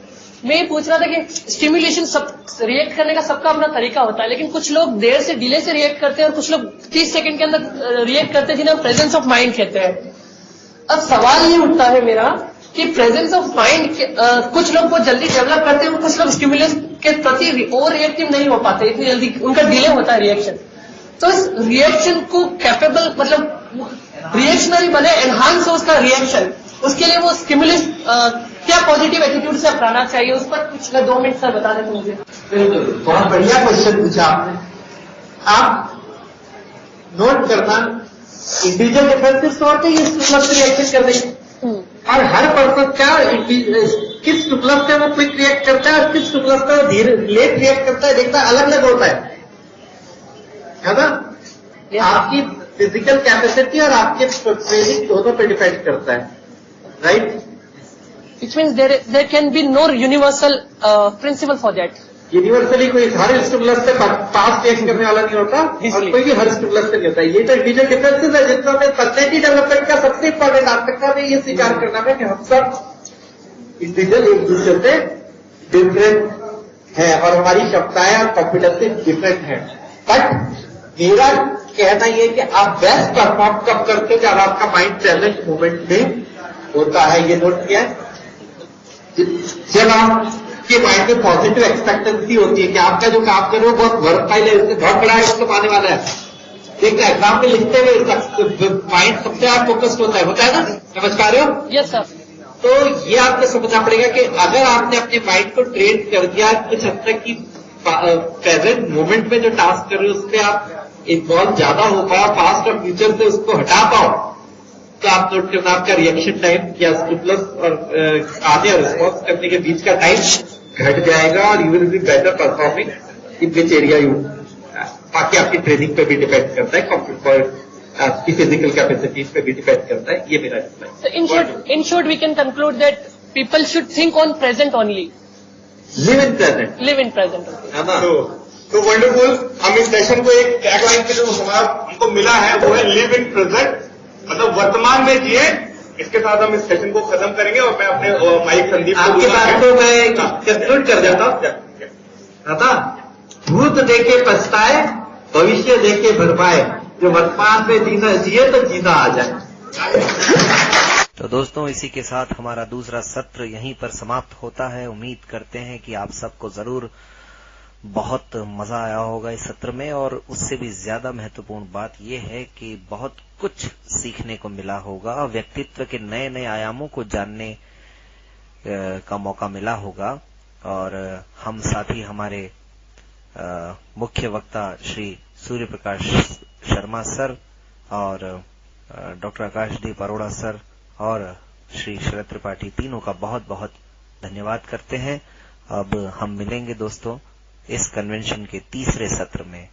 S6: मैं ये पूछ रहा था कि स्टिमुलेशन सब रिएक्ट करने का सबका अपना तरीका होता है, लेकिन कुछ लोग देर से डिले से रिएक्ट करते हैं और कुछ लोग 30 सेकंड के अंदर रिएक्ट करते हैं, जिन्हें हम प्रेजेंस ऑफ माइंड कहते हैं. अब सवाल ये उठता है मेरा कि प्रेजेंस ऑफ माइंड कुछ लोग बहुत जल्दी डेवलप करते हैं, कुछ लोग स्टिमुलस के प्रति ओवर रिएक्टिव नहीं हो पाते, इतनी जल्दी उनका डिले होता है रिएक्शन. तो इस रिएक्शन को कैपेबल, मतलब रिएक्शनरी बने, एनहांस हो उसका रिएक्शन, उसके लिए वो स्टिमुलस क्या पॉजिटिव एटीट्यूड से अपनाना चाहिए, उस पर कुछ 2 मिनट सर बता दें मुझे.
S7: बिल्कुल, बहुत बढ़िया क्वेश्चन पूछा आपने. आप नोट करना, इंडिविजुअल डिफरेंसेस तौर पर ये स्टिमुलस रिएक्शन कर देंगे और हर पर्सन का किस स्टिमुलस से वो क्विक रिएक्ट करता है और किस स्टिमुलस से वो धीरे लेट रिएक्ट करता है, देखना अलग अलग होता है ना. आपकी फिजिकल कैपेसिटी और आपके ट्रेनिंग दोनों पे डिपेंड करता है, right.
S6: Which means there can be no universal principle for that.
S7: Universally कोई हर स्टिमुलस से फास्ट रिएक्ट करने वाला नहीं होता और कोई भी हर स्टिमुलस से नहीं होता. ये तो इंडिविजुअल डिफरेंसेस है जिसमें हमें पर्सनैलिटी डेवलपमेंट का सबसे इंपॉर्टेंट एस्पेक्ट है ये स्वीकार करना है कि हम सब इंडिविजुअल एक दूसरे से डिफरेंट है और हमारी क्षमताएं और कॉम्पिटेंसेस डिफरेंट है. बट मेरा कहना यह कि आप बेस्ट परफॉर्म कब करते हो जब आपका माइंड प्रेजेंट मोमेंट में होता है. ये नोट किया है. जब आपके माइंड में पॉजिटिव एक्सपेक्टेंसी होती है कि आपका जो काम कर रहे हो बहुत वर्कफाइल है, उससे बहुत बड़ा इनकम आने वाला है. देखना एग्जाम में लिखते हुए माइंड सबसे आप फोकस्ड होता है ना. समझ पा रहे हो?
S6: Yes sir.
S7: तो ये आपको समझना पड़ेगा कि अगर आपने अपने माइंड को ट्रेन कर दिया कुछ हद तक की प्रेजेंट मोमेंट में जो टास्क कर रहे हो उस पर आप इन्वॉल्व ज्यादा हो पाओ, पास्ट और फ्यूचर से उसको हटा पाओ, तो आप नोट करना आपका रिएक्शन टाइम या स्टिमुलस और आने और रिस्पॉन्स करने के बीच का टाइम घट जाएगा और you will be better performing in which area you. बाकी आपकी ट्रेनिंग पे भी डिपेंड करता है, आपकी फिजिकल कैपेसिटीज पे भी डिपेंड करता है. ये मेरा
S6: in short we can conclude that people should think on present only.
S7: Live in present.
S6: Live in present.
S7: है ना.
S2: तो वंडरफुल. हम इस सेशन को एक टैगलाइन के जो हमारा हमको मिला है वो है लिव इन प्रेजेंट, मतलब वर्तमान में जिए. इसके साथ हम इस सेशन को खत्म करेंगे और मैं अपने माइक संदीप
S7: आपकी बात को मैं कंक्लूड कर देता हूँ. भूत देखे पछताए, भविष्य देखे भरपाए, जो वर्तमान में जीना जिए तो जीना आ जाए.
S1: तो दोस्तों इसी के साथ हमारा दूसरा सत्र यहीं पर समाप्त होता है. उम्मीद करते हैं कि आप सबको जरूर बहुत मजा आया होगा इस सत्र में, और उससे भी ज्यादा महत्वपूर्ण बात यह है कि बहुत कुछ सीखने को मिला होगा, व्यक्तित्व के नए नए आयामों को जानने का मौका मिला होगा. और हम साथ ही हमारे मुख्य वक्ता श्री सूर्य प्रकाश शर्मा सर और डॉक्टर आकाश डी अरोड़ा सर और श्री शरद त्रिपाठी, तीनों का बहुत बहुत धन्यवाद करते हैं। अब हम मिलेंगे दोस्तों इस कन्वेंशन के तीसरे सत्र में।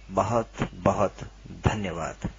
S1: बहुत बहुत धन्यवाद।